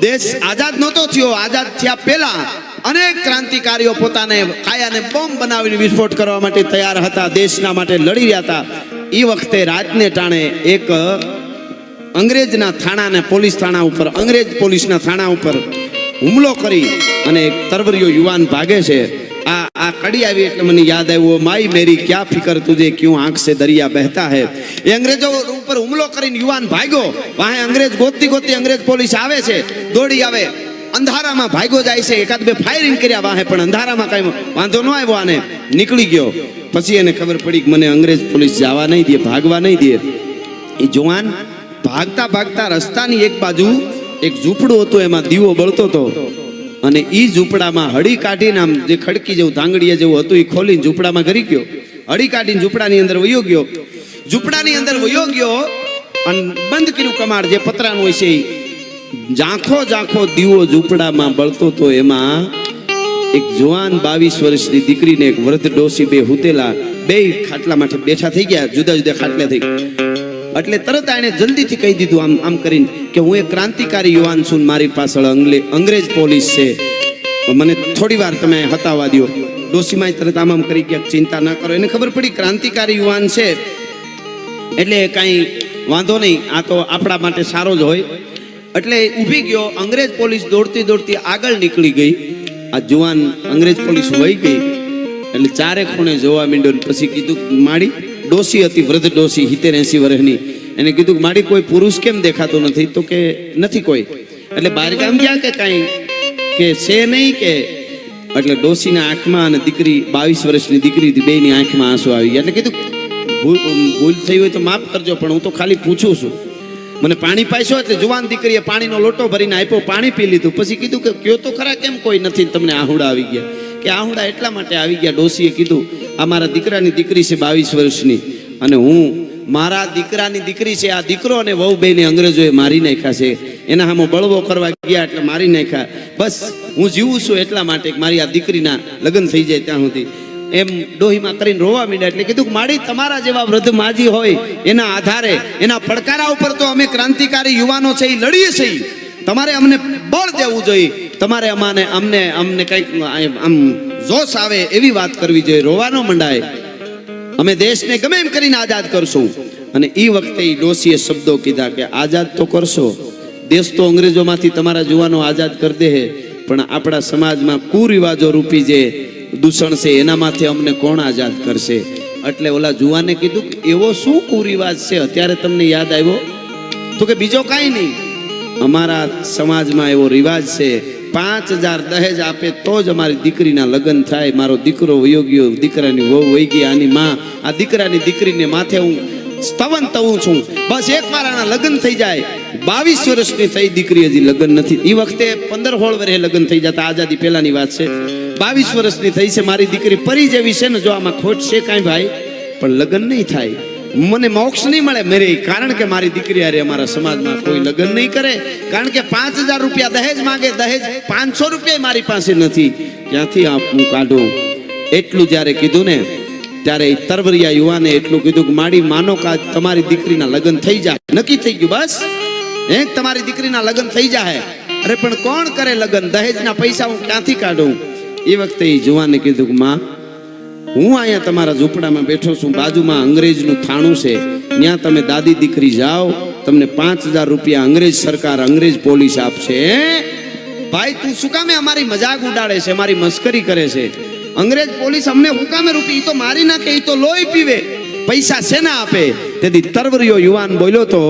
દેશ આઝાદ નહોતો થયો, આઝાદ થયા પહેલા અનેક ક્રાંતિકારીઓ પોતાને કાયાને બોમ્બ બનાવીને વિસ્ફોટ કરવા માટે તૈયાર હતા, દેશના માટે લડી રહ્યા હતા. એ વખતે રાતને ટાણે એક અંગ્રેજના થાણાને પોલીસ થાણા ઉપર, અંગ્રેજ પોલીસના થાણા ઉપર હુમલો કરી અને એક તરવરિયો યુવાન ભાગે છે. આ કડી આવી એટલે મને યાદ આવ્યું, માઈ મેરી ક્યા ફિકર તુજે ક્યું આંખ સે દરિયા બહેતા હૈ. એ અંગ્રેજો ઉપર હુમલો કરીને યુવાન ભાગ્યો. વાહે અંગ્રેજ ગોતતી ગોતતી અંગ્રેજ પોલીસ આવે છે, દોડી આવે, અંધારામાં ભાગ્યો જાય છે. એકાદ બે ફાયરિંગ કર્યા વાહે, પણ અંધારામાં કઈ વાંધો ન આવ્યો, આને નીકળી ગયો. પછી એને ખબર પડી કે મને અંગ્રેજ પોલીસ જવા નહીં દે, ભાગવા નહીં દે. એ જવાન ભાગતા ભાગતા રસ્તાની એક બાજુ એક ઝૂંપડું હતું, એમાં દીવો બળતો હતો અને એ ઝૂંપડામાં હળી કાઢીને આમ જે ખડકી જેવું ધાંગડીયા જેવું હતું એ ખોલીને ઝૂંપડામાં ઘરી ગયો. હળી કાઢીને ઝૂંપડાની અંદર વયો ગયો. ઝૂંપડાની અંદર વયો ગયો અને બંધ કર્યું કમાડ જે પતરાનું હોય છે. ઝાંખો ઝાંખો દીવો ઝૂંપડામાં બળતો તો એમાં એક જુવાન 22 વર્ષની દીકરીને એક વૃદ્ધ ડોસી બે હુતેલા, બે ખાટલા માટે બેઠા થઈ ગયા, જુદા જુદા ખાટલા થઈ. એટલે તરત એને જલ્દીથી કહી દીધું આમ આમ કરીને કે હું એક ક્રાંતિકારી યુવાન છું, મારી પાછળ અંગ્રેજ પોલીસ છે, મને થોડી વાર તમે હતાવા દો. ડોસીમાં તરત આમ આમ કરી ગયા, ચિંતા ના કરો. એને ખબર પડી ક્રાંતિકારી યુવાન છે એટલે કાંઈ વાંધો નહીં, આ તો આપણા માટે સારો જ હોય. એટલે ઊભી ગયો. અંગ્રેજ પોલીસ દોડતી દોડતી આગળ નીકળી ગઈ. આ જુવાન અંગ્રેજ પોલીસ વહી ગઈ એટલે ચારે ખૂણે જોવા માંડ્યો. પછી કીધું માડી, ડોસી હતી, વૃદ્ધ ડોસી 70-80 વર્ષની. એને કીધું માડી કોઈ પુરુષ કેમ દેખાતો નથી? તો કે નથી કોઈ. એટલે બહાર ગામ ગયા કે કાંઈ કે છે નહીં કે? એટલે ડોસીના આંખમાં અને દીકરી 22 વર્ષની દીકરી બેની આંખમાં આંસુ આવી ગયા. એટલે કીધું ભૂલ થઈ હોય તો માફ કરજો, પણ હું તો ખાલી પૂછું છું, મને પાણી પાઈશો? એટલે જુવાન દીકરીએ પાણીનો લોટો ભરીને આપ્યો, પાણી પી લીધું. પછી કીધું કે કયો તો ખરા કેમ કોઈ નથી, તમને આહુડા આવી ગયા? કે આહુડા એટલા માટે આવી ગયા, ડોસીએ કીધું આ મારા દીકરાની દીકરી છે 22 વર્ષની, અને હું મારા દીકરાની દીકરી છે, આ દીકરો અને વહુ બેને અંગ્રેજોએ મારી નાખ્યા છે, એના સામે બળવો કરવા ગયા એટલે મારી નાખ્યા. બસ હું જીવું છું એટલા માટે મારી આ દીકરીના લગ્ન થઈ જાય ત્યાં સુધી એમ ડોહીમાં કરીને રોવા માંડ્યા. એટલે કીધું માડી તમારા જેવા વૃદ્ધ માજી હોય એના આધારે, એના પડકારા ઉપર તો અમે ક્રાંતિકારી યુવાનો છે એ લડીએ છીએ. તમારે અમને બળ દેવું જોઈએ, તમારે અમને કંઈક આમ જોશ આવે એવી વાત કરવી જોઈએ, રોવાનો મંડાય. અમે દેશને ગમે એમ કરીને આઝાદ કરશું. અને એ વખતે એ ડોસીએ શબ્દો કીધા કે આઝાદ તો કરશો, દેશ તો અંગ્રેજોમાંથી તમારા જુવાનો આઝાદ કરી દે, પણ આપણા સમાજમાં કુરિવાજો રૂપી જે દૂષણ છે એનામાંથી અમને કોણ આઝાદ કરશે? એટલે ઓલા જુવાને કીધું કે એવો શું કુરિવાજ છે અત્યારે તમને યાદ આવ્યો? તો કે બીજો કાંઈ નહીં, અમારા સમાજમાં એવો રિવાજ છે 5000 દહેજ આપે તો જ અમારી દીકરીના લગ્ન થાય. મારો દીકરો વયો ગયો, દીકરાની વહુ વહી ગઈ, આની માં આ દીકરાની દીકરીને માથે હું સ્તવન તવું છું, બસ એક વાર આના લગ્ન થઈ જાય. 22 વર્ષની થઈ દીકરી, હજી લગ્ન નથી. એ વખતે 15-16 વર્ષે લગ્ન થઈ જતા, આઝાદી પહેલાની વાત છે. 22 વર્ષની થઈ છે મારી દીકરી, પરી જેવી છે ને, જો આમાં ખોટ છે કાંઈ ભાઈ, પણ લગ્ન નહીં થાય, મને મોક્ષ નહીં મળે મેરે, કારણ કે મારી દીકરી અરે અમારા સમાજમાં કોઈ લગ્ન નહીં કરે, કારણ કે 5000 રૂપિયા દહેજ માંગે, દહેજ 500 રૂપિયા મારી પાસે નથી, ક્યાંથી હું કાઢું? એટલું જ્યારે કીધું ને ત્યારે તરવરિયા યુવાને એટલું કીધું કે માડી માનો કે તમારી દીકરીના લગ્ન થઈ જાય, નક્કી થઈ ગયું, બસ તમારી દીકરીના લગ્ન થઈ જાય. અરે પણ કોણ કરે લગ્ન? દહેજના પૈસા હું ક્યાંથી કાઢું? એ વખતે એ જુવાને કીધું કે માં, હું અહીંયા તમારા ઝૂંપડામાં બેઠો છું, બાજુમાં અંગ્રેજનું થાણું છે, ત્યાં તમે દાદી દીકરી જાઓ, તમને 5000 રૂપિયા અંગ્રેજ સરકાર, અંગ્રેજ પોલીસ આપશે. ભાઈ તું શું કામે અમારી મજાક ઉડાડે છે, અમારી મસ્કરી કરે છે? અંગ્રેજ પોલીસ અમને હું કામે રૂપી? તો મારી નાખે, એ તો લોહી પીવે, પૈસા શેના આપે? તેથી તરવરિયો યુવાન બોલ્યો તો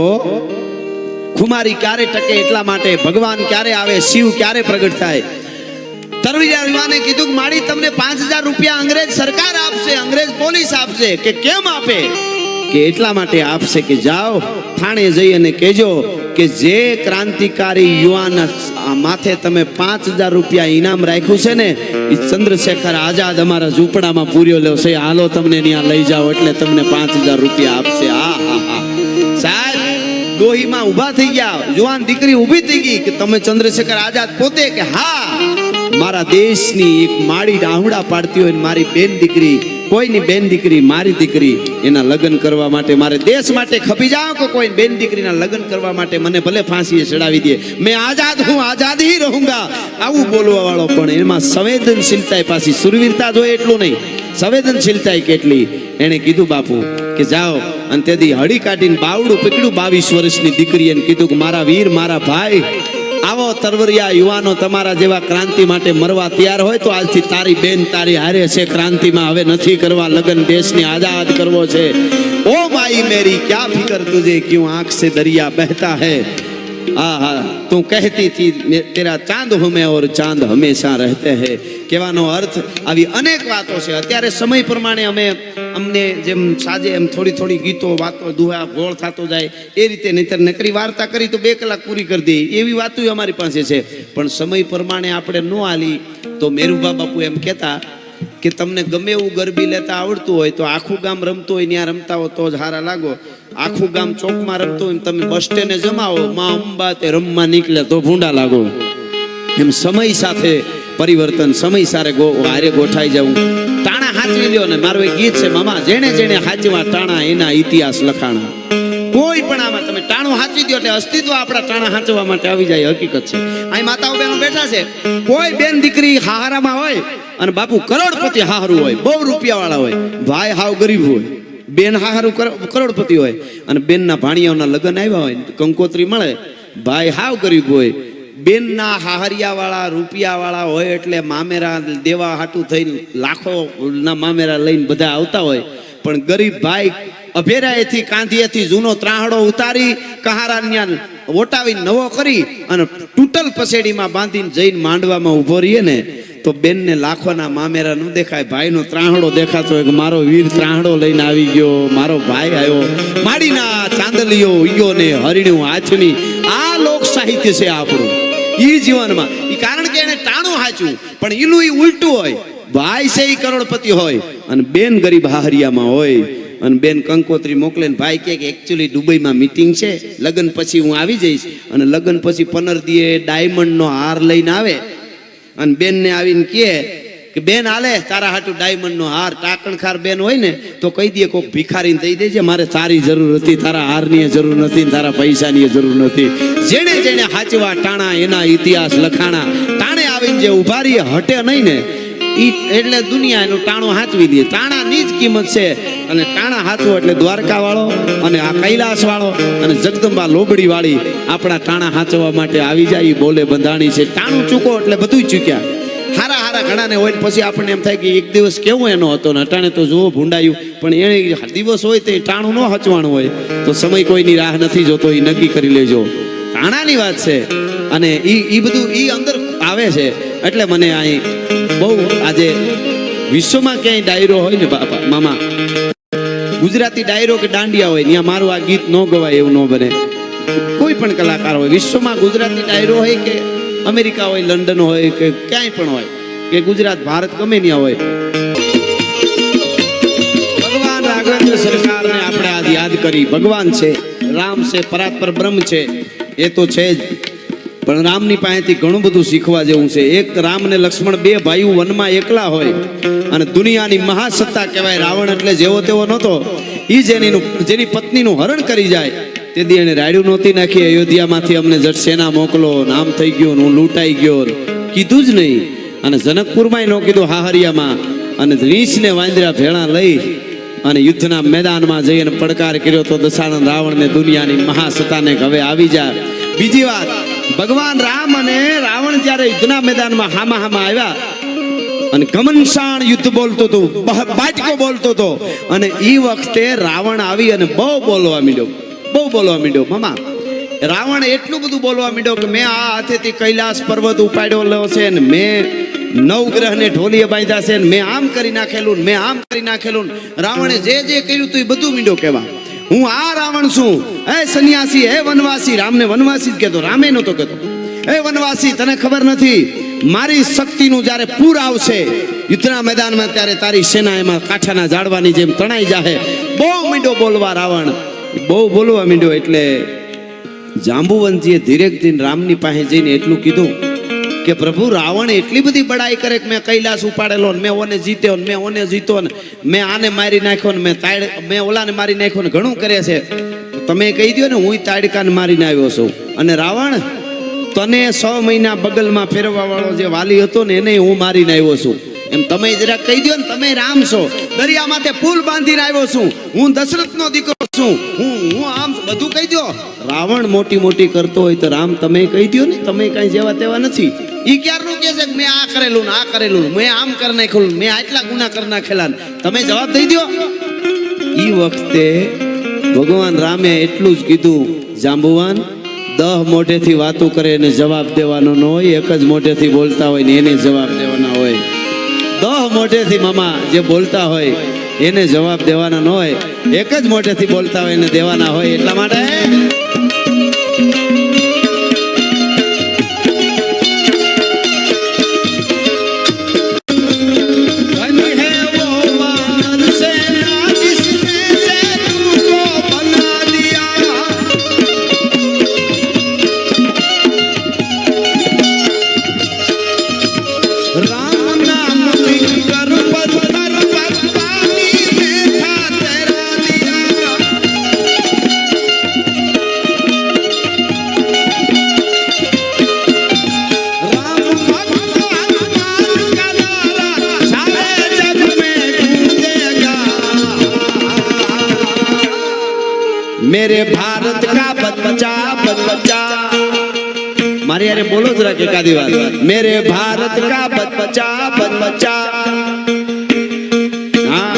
ખુમારી ક્યારે ટકે એટલા માટે, ભગવાન ક્યારે આવે, શિવ ક્યારે પ્રગટ થાય. તરવરિયા યુવાને કીધું કે માડી તમને 5000 રૂપિયા અંગ્રેજ સરકાર આપશે, અંગ્રેજ પોલીસ આપશે. કે કેમ આપે? કે એટલા માટે આપશે કે જાઓ થાણે જઈ અને કહેજો કે જે ક્રાંતિકારી યુવાન માથે તમે 5000 રૂપિયા ઇનામ રાખ્યું છે ને, એ ચંદ્રશેખર આઝાદ અમારા ઝૂંપડામાં પૂર્યો લ્યો છે, હાલો તમને ત્યાં લઈ જાઓ એટલે તમને 5000 રૂપિયા આપશે. હા હા હા સાહેબ, ડોહીમાં ઊભા થઈ ગયા, જુવાન દીકરી ઊભી થઈ ગઈ કે તમે ચંદ્રશેખર આઝાદ પોતે? કે હા, મારા દેશની એક માળી આહુડા પાડતી હોય ને મારી બેન દીકરી, કોઈની બેન દીકરી મારી દીકરી, એના લગ્ન કરવા માટે મારે દેશ માટે ખપી જાઓ કે કોઈ બેન દીકરીના લગ્ન કરવા માટે મને ભલે ફાંસીએ ચડાવી દે, મેં આઝાદ હું, આઝાદ હી રહુંગા, આવું બોલવા વાળો પણ એમાં સંવેદનશીલતા પાછી સુરવીરતા જોઈએ એટલું નહીં, સંવેદનશીલતા કેટલી. એને કીધું બાપુ કે જાઓ, અને તેથી હળી કાઢીને બાવડું પકડ્યું 22 વર્ષની દીકરી, એને કીધું કે મારા વીર, મારા ભાઈ, આવો તરવરિયા યુવાનો તમારા જેવા ક્રાંતિ માટે મરવા તૈયાર હોય તો આજથી તારી બેન તારી હારે છે ક્રાંતિમાં, હવે નથી કરવા લગન, દેશને આઝાદ કરવો છે. ઓ માઈ મેરી ક્યા ફિકર તુझे क्यों आंख से दरिया बहता है, आहा તું કહેતી थी तेरा चांद हूं मैं और चांद हमेशा रहते हैं. કહેવાનો અર્થ આવી અનેક વાતો છે. અત્યારે સમય પ્રમાણે અમને જેમ સાજે એમ થોડી ગીતો વાતો દુહા ગોળ થતો જાય એ રીતે, નહીતર નકરી વાર્તા કરી તો 2 કલાક પૂરી કરી દે એવી વાતો અમારી પાસે છે. પણ સમય પ્રમાણે આપણે ન હાલી તો મેરુભા બાપુ એમ કહેતા કે તમને ગમે એવું ગરબી લેતા આવડતું હોય તો આખું ગામ રમતું હોય ત્યાં રમતા હો તો જ હારા લાગો, આખું ગામ ચોકમાં રમતું હોય તમે બસ સ્ટેન્ડે જમાવો, માં અંબા તે રમવા નીકળે તો ભૂંડા લાગો. એમ સમય સાથે પરિવર્તન, સમય સારે હારે ગોઠાઈ જવું. ટાણા હાચવી લ્યો ને, મારું એક ગીત છે, મામા જેણે જેણે હાચવા ટાણા એના ઇતિહાસ લખાણા. કોઈ પણ આમાં તમે ટાણું હાચવી દો એટલે અસ્તિત્વ આપણા ટાણા હાચવા માટે આવી જાય, હકીકત છે. અહીં માતાઓ બહેનો બેઠા છે, કોઈ બેન દીકરી હાહારામાં હોય અને બાપુ કરોડપતિ હારું હોય, બહુ રૂપિયા વાળા હોય, ભાઈ હાવ ગરીબ હોય, બેન હારું કરોડપતિ હોય, અને બેનના ભાણિયાઓના લગ્ન આવ્યા હોય, કંકોત્રી મળે, ભાઈ હાવ ગરીબ હોય, બેનના હાહરિયા વાળા રૂપિયા વાળા હોય એટલે મામેરા દેવા હાટું થઈને લાખો ના મામેરા લઈને બધા આવતા હોય, પણ ગરીબ ભાઈ અભેરાએથી કાંધીએથી જૂનો ત્રાહડો ઉતારી કહારાન્યા ઓટાવી નવો કરી અને તૂટલ પસેડીમાં બાંધીને જઈને માંડવામાં ઊભો રહીએ ને તો બેનને લાખોના મામેરા ન દેખાય, ભાઈનો ત્રાહડો દેખાતો હોય કે મારો વીર ત્રાહડો લઈને આવી ગયો, મારો ભાઈ આવ્યો, માડીના ચાંદલીઓ ઈયો ને હરિણું હાથની. આ લોક સાહિત્ય છે આપણું ઈ જીવનમાં. ઈ કારણ કે એને ટાણું હાચું, પણ ઈનું ઈ ઉલટું હોય, ભાઈ છે ઈ કરોડપતિ હોય અને બેન ગરીબ હાહરિયામાં હોય. અને બેન કંકોત્રી મોકલે ને ભાઈ કે એકચ્યુઅલી દુબઈમાં મીટિંગ છે, લગ્ન પછી હું આવી જઈશ, અને લગ્ન પછી 15 દીએ ડાયમંડનો હાર લઈને આવે અને બેનને આવીને કહે કે બેન હાલે તારા હાટું ડાયમંડનો હાર. ટાકણખાર બેન હોય ને તો કહી દે કોઈક ભિખારીને દઈ દેજે, મારે તારી જરૂર હતી, તારા હારની જરૂર નથી, તારા પૈસાની જરૂર નથી. જેણે જેણે હાચવા ટાણા એના ઇતિહાસ લખાણા. ટાણે આવીને જે ઉભા રહીએ હટે નહીં ને એટલે દુનિયા એનું ટાણું હાચવી દે. ટાણાની જ કિંમત છે, અને ટાણા હાચવો એટલે દ્વારકા વાળો અને આ કૈલાસ વાળો અને જગદંબા લોબડી વાળી આપણા ટાણા હાચવા માટે આવી જાય. બોલે બંધાણી છે, ટાણું ચૂકો એટલે બધું ચૂક્યા. હારા ઘણાને હોય પછી આપણને એમ થાય કે એક દિવસ કેવો એનો હતો ને અટાણે તો જુઓ ભૂંડાયું, પણ એને દિવસ હોય તો ટાણું ન હચવાનું હોય તો સમય કોઈની રાહ નથી જોતો, એ નક્કી કરી લેજો. ટાણાની વાત છે અને ઈ બધું ઈ અંદર આવે છે. એટલે મને અહીં બહુ આજે વિશ્વમાં ક્યાંય ડાયરો હોય ને બાપા મામા, ગુજરાતી ડાયરો કે દાંડિયા હોય ત્યાં મારું આ ગીત ન ગવાય એવું ન બને. કોઈ પણ કલાકાર હોય વિશ્વમાં, ગુજરાતી ડાયરો હોય કે અમેરિકા હોય, લંડન હોય કે ક્યાંય પણ હોય કે ગુજરાત ભારત ગમે ત્યાં હોય, ભગવાન રાઘવેન્દ્ર સરકારને આપણે આજ યાદ કરી. ભગવાન છે, રામ છે, પરાત્પર બ્રહ્મ છે, એ તો છે જ, પણ રામની પાસેથી ઘણું બધું શીખવા જેવું છે. એક રામ ને લક્ષ્મણ 2 ભાઈઓ વનમાં એકલા હોય અને દુનિયાની મહાસત્તા કહેવાય. રાવણ એટલે જેવો તેવો નહોતો, એ જેની પત્નીનું હરણ કરી જાય તેથી એને રાડ્યું નહોતી નાખી, અયોધ્યામાંથી અમને જટ સેના મોકલો, નામ થઈ ગયું, હું લૂંટાઈ ગયો, કીધું જ નહીં. અને જનકપુરમાં ન કીધું, હાહરિયામાં. અને રીંછને વાંદરા ભેળા લઈ અને યુદ્ધના મેદાનમાં જઈ અને પડકાર કર્યો તો દશાનંદ રાવણને, દુનિયાની મહાસત્તાને હવે આવી જાય. બીજી વાત, ભગવાન રામ અને રાવણ જ્યારે યુદ્ધના મેદાનમાં હામા આવ્યા અને ઘમનસાણ યુદ્ધ બોલતો હતો, બાટકો બોલતો હતો, અને એ વખતે રાવણ આવી અને બહુ બોલવા માંડ્યો મામા. રાવણ એટલું બધું બોલવા માંડ્યો કે મેં આ હાથેથી કૈલાસ પર્વત ઉપાડ્યો છે ને મેં 9 ગ્રહને ઢોલીએ બાંધ્યા છે ને મેં આમ કરી નાખેલું, મેં આમ કરી નાખેલું. રાવણે જે કર્યું તું એ બધું માંડ્યો કહેવા, હું આ રાવણ છું, હે સન્યાસી, હે વનવાસી. રામને વનવાસી જ કહેતો, રામે નહોતો કહેતો. હે વનવાસી, તને ખબર નથી મારી શક્તિનું જ્યારે પૂર આવશે યુદ્ધના મેદાનમાં ત્યારે તારી સેના એમાં કાંઠાના ઝાડવાની જેમ તણાઈ જાહે. બહુ મીંડો બોલવા રાવણ, બહુ બોલવા મીંડો. એટલે જાંબુવંતીએ ધીરેકથી રામની પાસે જઈને એટલું કીધું કે પ્રભુ રાવણ એટલી બધી બડાઈ કરે કે મેં કૈલાસ ઉપાડેલો ને મેં ઓને જીત્યો ને મેં ઓને જીતો ને મેં આને મારી નાખ્યો ને મેં ઓલાને મારી નાખ્યો ને ઘણું કરે છે. તમે કહી દો ને હું તાડકાને મારીને આવ્યો છું. અને રાવણ તને 6 મહિના બગલમાં ફેરવા વાળો જે વાલી હતો ને એને હું મારીને આવ્યો છું. એમ તમે જરા કહી દો ને તમે રામ છો. દરિયા માથે પુલ બાંધીને આવ્યો છું. હું દશરથનો દીકરો છું. હું આમ બધું કહી દો. રાવણ મોટી મોટી કરતો હોય તો રામ તમે કહી દો ને તમે કઈ જેવા તેવા નથી. ઈ ક્યારનું કહે છે કે મેં આ કરેલું ને આ કરેલું મેં આમ કરી નાખેલું મેં આટલા ગુના કરી નાખેલા. તમે જવાબ દઈ દો. ઈ વખતે ભગવાન રામે એટલું જ કીધું, જાંબુવાન 10 મોઢેથી વાતો કરે એને જવાબ દેવાનો ન હોય, એક જ મોઢેથી બોલતા હોય ને એને જવાબ દેવાના હોય. 10 મોઢેથી મામા જે બોલતા હોય એને જવાબ દેવાના ન હોય, એક જ મોઢેથી બોલતા હોય એને દેવાના હોય. એટલા માટે मेरे भारत का बच्चा बच्चा मारी यारे बोलो जरा के एकादी बात. मेरे भारत का बच्चा बच्चा हाँ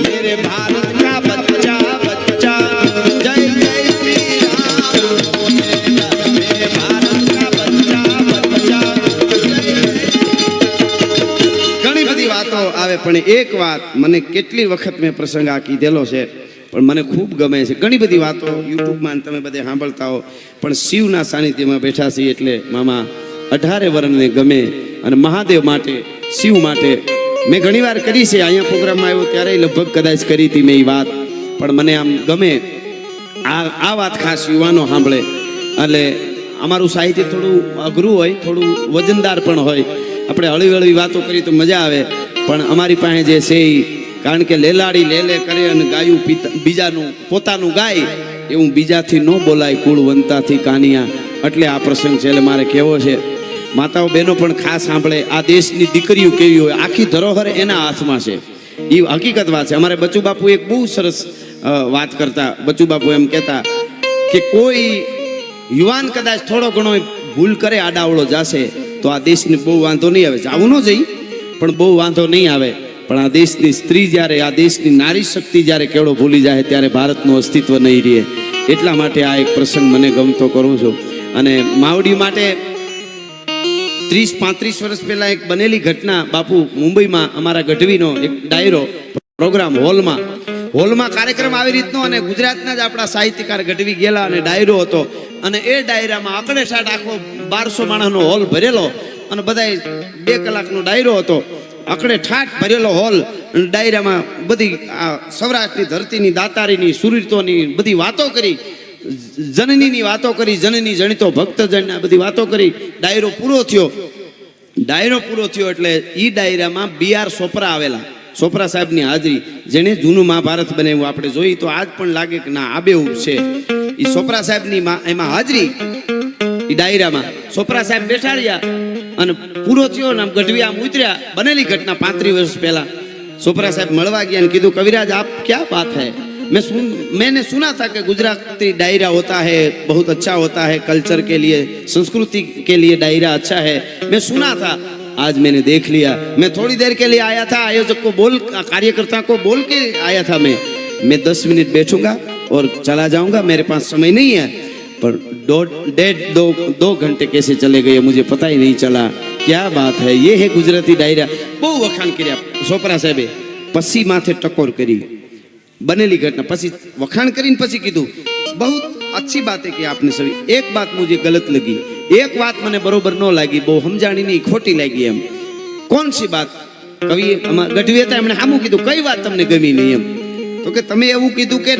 मेरे भारत का बच्चा बच्चा जय जय श्री राम. मेरे भारत का बच्चा बच्चा ઘણી બધી વાતો આવે પણ એક વાત મને કેટલી વખત મેં પ્રસંગ આ કીધેલો છે પણ મને ખૂબ ગમે છે. ઘણી બધી વાતો યુટ્યુબમાં તમે બધે સાંભળતા હો પણ શિવના સાનિધ્યમાં બેઠા છીએ એટલે મામા 18 વર્ષને ગમે. અને મહાદેવ માટે શિવ માટે મેં ઘણી વાર કરી છે. અહીંયા પ્રોગ્રામમાં આવ્યો ત્યારે લગભગ કદાચ કરી હતી મેં એ વાત. પણ મને આમ ગમે આ વાત ખાસ યુવાનો સાંભળે. એટલે અમારું સાહિત્ય થોડું અઘરું હોય, થોડું વજનદાર પણ હોય. આપણે હળવી હળવી વાતો કરી તો મજા આવે પણ અમારી પાસે જે છે એ કારણ કે લેલાડી લેલે કરે અને ગાયું બીજાનું પોતાનું ગાય એવું બીજાથી ન બોલાય કુળવંતાથી કાનિયા. એટલે આ પ્રસંગ છે એટલે મારે કહેવો છે. માતાઓ બહેનો પણ ખાસ સાંભળે. આ દેશની દીકરીઓ કેવી હોય, આખી ધરોહર એના હાથમાં છે. એ હકીકત વાત છે. અમારે બચુ બાપુ એક બહુ સરસ વાત કરતા. બચુ બાપુ એમ કહેતા કે કોઈ યુવાન કદાચ થોડો ઘણો ભૂલ કરે આડાવડો જશે તો આ દેશને બહુ વાંધો નહીં આવે. જાવું ન જઈ પણ બહુ વાંધો નહીં આવે. પણ આ દેશની સ્ત્રી જ્યારે આ દેશની નારી શક્તિ જ્યારે કેવડો ભૂલી જાય ત્યારે ભારતનું અસ્તિત્વ નહીં રહે. એટલા માટે આ એક પ્રસંગ મને ગમતો કરું છું. અને માવડી માટે 30-35 વર્ષ પહેલા એક બનેલી ઘટના. બાપુ મુંબઈમાં અમારા ગઢવીનો એક ડાયરો પ્રોગ્રામ હોલમાં કાર્યક્રમ આવી રીતનો અને ગુજરાતના જ આપણા સાહિત્યકાર ગઢવી ગયેલા અને ડાયરો હતો. અને એ ડાયરામાં આકડે સાટ આખો 1200 માણસનો હોલ ભરેલો અને બધા 2 કલાકનો ડાયરો હતો. આકડે ઠાઠ ભરેલો હોલ. ડાયરામાં બધી આ સૌરાષ્ટ્રની ધરતીની દાતારીની સુરીતોની બધી વાતો કરી, જનનીની વાતો કરી, જનની જણિતો ભક્તજનના બધી વાતો કરી. ડાયરો પૂરો થયો એટલે એ ડાયરામાં BR ચોપરા આવેલા. ચોપરા સાહેબની હાજરી, જેને જૂનું મહાભારત બનાવ્યું આપણે જોઈએ તો આજ પણ લાગે કે ના આ બેવું છે. એ ચોપરા સાહેબની એમાં હાજરી એ ડાયરામાં. ચોપરા સાહેબ બેઠા રહ્યા અને પૂરો થયો ને ગઢવી આમ ઉતર્યા. બનેલી ઘટના 35 વર્ષ પહેલા. ચોપરા સાહેબ મળવા ગયા અને કીધું કવિરાજ આપ ક્યાં बात है, मैंने सुना था कि गुजराती डायरा होता है, बहुत अच्छा होता है, कल्चर के लिए संस्कृति के लिए डायरा अच्छा है, मैं सुना था. आज मैंने देख लिया. मैं थोड़ी देर के लिए आया था, आयोजक को कार्यकर्ता को बोल के आया था. मैं 10 मिनट बैठूंगा और चला जाऊंगा, मेरे पास समय नहीं है. पर 2 घंटे कैसे चले गए मुझे पता ही नहीं चला. क्या बात है, ये है गुजराती डायरा. બહુ વખાણ કર્યા ચોપરા સાહેબે. પછી માથે ટકોર કરી. बनेली घटना पसी वखाण करीन पसी कीधु बहुत अच्छी बात है कि आपने सभी. एक बात मुझे गलत लगी, एक बात मने बरोबर न लगी, बहु समझाणी नहीं खोटी लगी. एम कौन सी बात? कवि गढ़वी हता एमणे सामु कीधुं कई बात तमने गमी नहीं. एम तो के तमे एवुं कीधुं के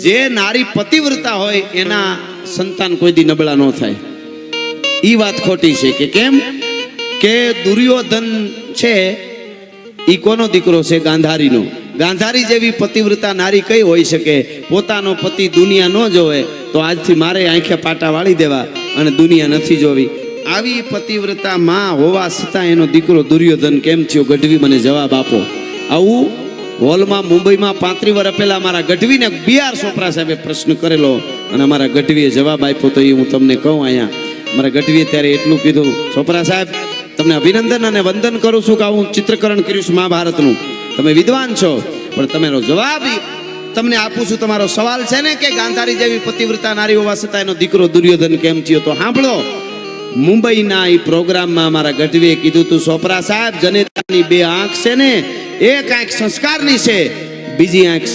जे नारी पतिव्रता होय एना संतान कोई दी नबळा न थाय. ઈ વાત ખોટી છે કે કેમ કે દુર્યોધન છે ઈ કોનો દીકરો છે? ગાંધારીનો. ગાંધારી જેવી પતિવ્રતા નારી કઈ હોઈ શકે? પોતાનો પતિ દુનિયા ન જોવે તો આજથી મારે આંખે પાટા વાળી દેવા અને દુનિયા નથી જોવી. આવી પતિવ્રતા માં હોવા છતાં એનો દીકરો દુર્યોધન કેમ થયો? ગઢવી મને જવાબ આપો. આવું હોલમાં મુંબઈમાં 35 વર્ષ પહેલા અમારા ગઢવીને BR ચોપરા સાહેબે પ્રશ્ન કરેલો અને અમારા ગઢવીએ જવાબ આપ્યો. તો એ હું તમને કહું અહીંયા. અમારા ગઢવીએ ત્યારે એટલું કીધું, ચોપરા સાહેબ તમને અભિનંદન અને વંદન કરું છું કે આવું ચિત્રકરણ કર્યું છે મહાભારતનું. તમે વિદ્વાન છો, પણ તમારો જવાબ તમને આપું છું. તમારો સવાલ છે ને કે ગાંધારી જેવી પતિવ્રતા નારી હોવા છતાં એનો દીકરો દુર્યોધન કેમ થયો? તો સાંભળો, મુંબઈના એ પ્રોગ્રામમાં અમારા ગઢવીએ કીધું તું, ચોપરા સાહેબ જનેતાની બે આંખ છે ને, એક આંખ સંસ્કારની છે, બીજી આંખ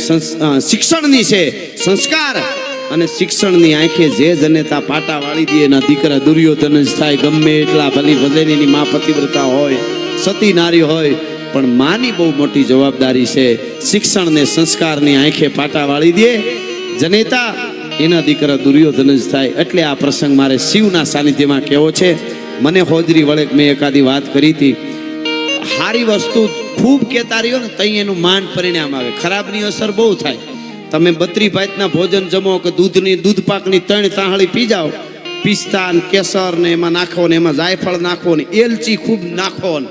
શિક્ષણની છે. સંસ્કાર અને શિક્ષણની આંખે જે જનેતા પાટા વાળી દે એના દીકરા દુર્યોધન જ થાય. ગમે એટલા ભલી ભજેની માં પતિવ્રતા હોય, સતી નારી હોય, પણ માની બહુ મોટી જવાબદારી છે. શિક્ષણ ને સંસ્કારની આંખે પાટા વાળી દે જનેતા, એના દીકરા દુર્યોધન જ થાય. એટલે આ પ્રસંગ મારે શિવના સાનિધ્યમાં કેવો છે. મને હોજરી વળે મેં એકાદી વાત કરી હતી. સારી વસ્તુ ખૂબ કહેતા રહ્યો ને તઈ એનું માંડ પરિણામ આવે. ખરાબની અસર બહુ થાય. તમે 32 ભાતના ભોજન જમો કે દૂધ પાકની 3 તાહળી પી જાઓ, પિસ્તા ને કેસર ને એમાં નાખો ને એમાં જાયફળ નાખો ને એલચી ખૂબ નાખો ને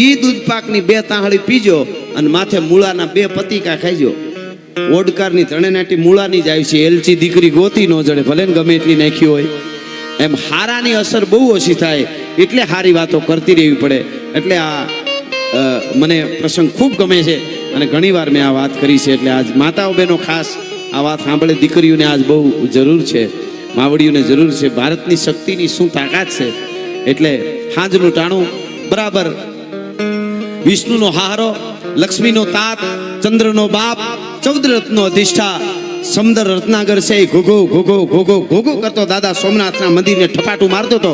ઈ દૂધ પાકની 2 તાહળી પીજો અને માથે મૂળાના 2 પતિકા ખાઈજો. ઓડકારની ધણેનાટી મૂળાની જ આવી છે, એલચી દીકરી ગોતી ન જડે, ભલે ને ગમે એટલી નાખી હોય. એમ હારાની અસર બહુ ઓછી થાય. એટલે હારી વાતો કરતી રહેવી પડે. એટલે આ મને પ્રસંગ ખૂબ ગમે છે અને ઘણી વાર મેં આ વાત કરી છે. એટલે આજ માતાઓ બહેનો ખાસ આ વાત સાંભળે. દીકરીઓને આજ બહુ જરૂર છે, માવડીઓને જરૂર છે. ભારતની શક્તિની શું તાકાત છે. એટલે હાંજનું ટાણું બરાબર વિષ્ણુનો હારો, લક્ષ્મીનો તાત, ચંદ્રનો બાપ, 14 રત્નો અધિષ્ઠા, સમદર રત્નાગર છે. ઘોઘો ઘોઘો ઘોઘો ઘોઘો કરતો દાદા સોમનાથના મંદિરને ઠપાટું મારતો હતો.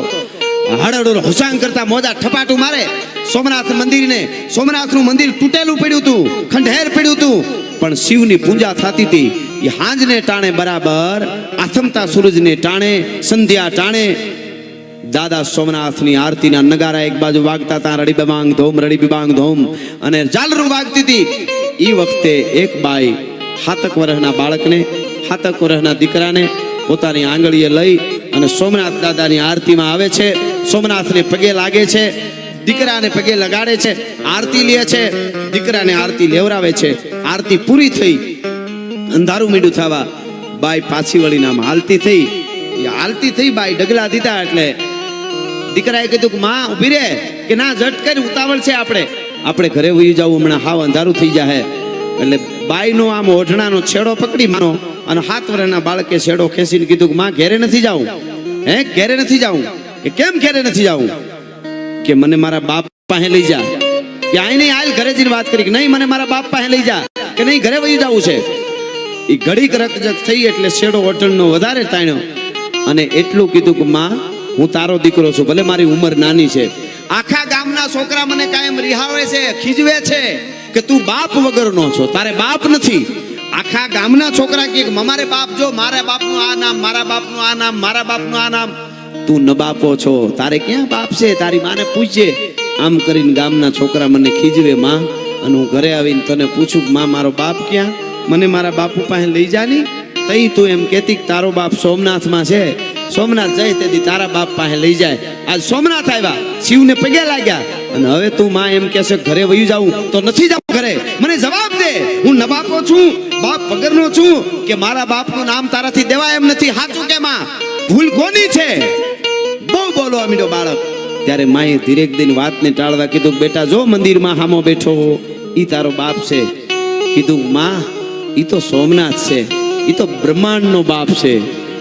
હળહળ હુસાંગ કરતા મોજા ઠપાટું મારે સોમનાથ મંદિરને. સોમનાથનું મંદિર તૂટેલું પડ્યું હતું, ખંડેર પડ્યું હતું, પણ શિવની પૂજા થતી હતી. એ હાંજને ટાણે બરાબર આથમતા સૂરજને ટાણે, સંધ્યા ટાણે દાદા સોમનાથની આરતીના નગારા એક બાજુ વાગતા હતા, રડી બિબાંગ ધોમ રડી બિબાંગ ધોમ, અને ઝાલરું વાગતી હતી. એ વખતે એક બાઈ 7 વર્ષના બાળકને, 7 વર્ષના દીકરાને પોતાની આંગળીએ લઈ અને સોમનાથ દાદાની આરતીમાં આવે છે. સોમનાથને પગે લાગે છે, દીકરાને પગે લગાડે છે, આરતી લે છે, દીકરાને આરતી લેવરાવે છે. આરતી પૂરી થઈ, અંધારું મીડું થવા બાઈ પાછી વળીને આમ હાલતી થઈ. હાલતી થઈ બાઈ ડગલા દીધા એટલે દીકરાએ કીધું કે માં ઊભી રે, કે ના ઝટ કરી, ઉતાવળ છે, આપણે ઘરે વહી જવું, હમણાં હાવ અંધારું થઈ જાય. એટલે બાઈનો આમ ઓઢણાનો છેડો પકડી માનો અને 7 વર્ષના બાળકે છેડો ખેંચીને કીધું કે માં ઘેરે નથી જાવું. હે ઘેરે નથી જાવું? કે કેમ ઘેરે નથી જાવું? કે મને મારા બાપ પાસે લઈ જા. કે આઈ નહીં, આલ ઘરે જઈને વાત કરી કે નહીં મને મારા બાપ પાસે લઈ જા. કે નહીં ઘરે વહી જવું છે. એ ઘડીક રકજક થઈ એટલે છેડો ઓઢણનો વધારે તાણ્યો અને એટલું કીધું કે માં હું તારો દીકરો છું, ભલે મારી ઉંમર નાની છે. આખા ગામના છોકરા મને કાયમ રિહાવે છે, ખીજવે છે કે તું બાપ વગરનો છો, તારે બાપ નથી. આખા ગામના છોકરા કે મારે બાપ જો, મારા બાપનું આ નામ, મારા બાપનું આ નામ, મારા બાપનું આ નામ. તું ન બાપો છો, તારે ક્યાં બાપ છે? તારી માને પૂછજે. આમ કરીને ગામના છોકરા મને ખીજવે માં. અને હું ઘરે આવીને તને પૂછું કે માં મારો બાપ ક્યાં? મને મારા બાપુ પાસે લઈ જાની. તઈ તું એમ કહેતી કે તારો બાપ સોમનાથમાં છે, સોમનાથ જાય તેથી તારા બાપ પાસે લઈ જાય. આજ સોમનાથ આવ્યા, શિવને પગે લાગ્યા, અને હવે તું માં એમ કહેશે ઘરે વયું જાઉં તો નથી જાઉં ઘરે. મને જવાબ દે, હું નબાપો છું, બાપ વગરનો છું, કે મારા બાપનું નામ તારાથી દેવાય એમ નથી? સાચું કે માં? ભૂલ કોની છે? બહુ બોલવા માંડ્યો બાળક. ત્યારે માએ ધીરેક દિન વાતને ટાળવા કીધું બેટા જો મંદિરમાં હામો બેઠો ઈ તારો બાપ છે. કીધું માં ઈ તો સોમનાથ છે, ઈ તો બ્રહ્માંડનો બાપ છે,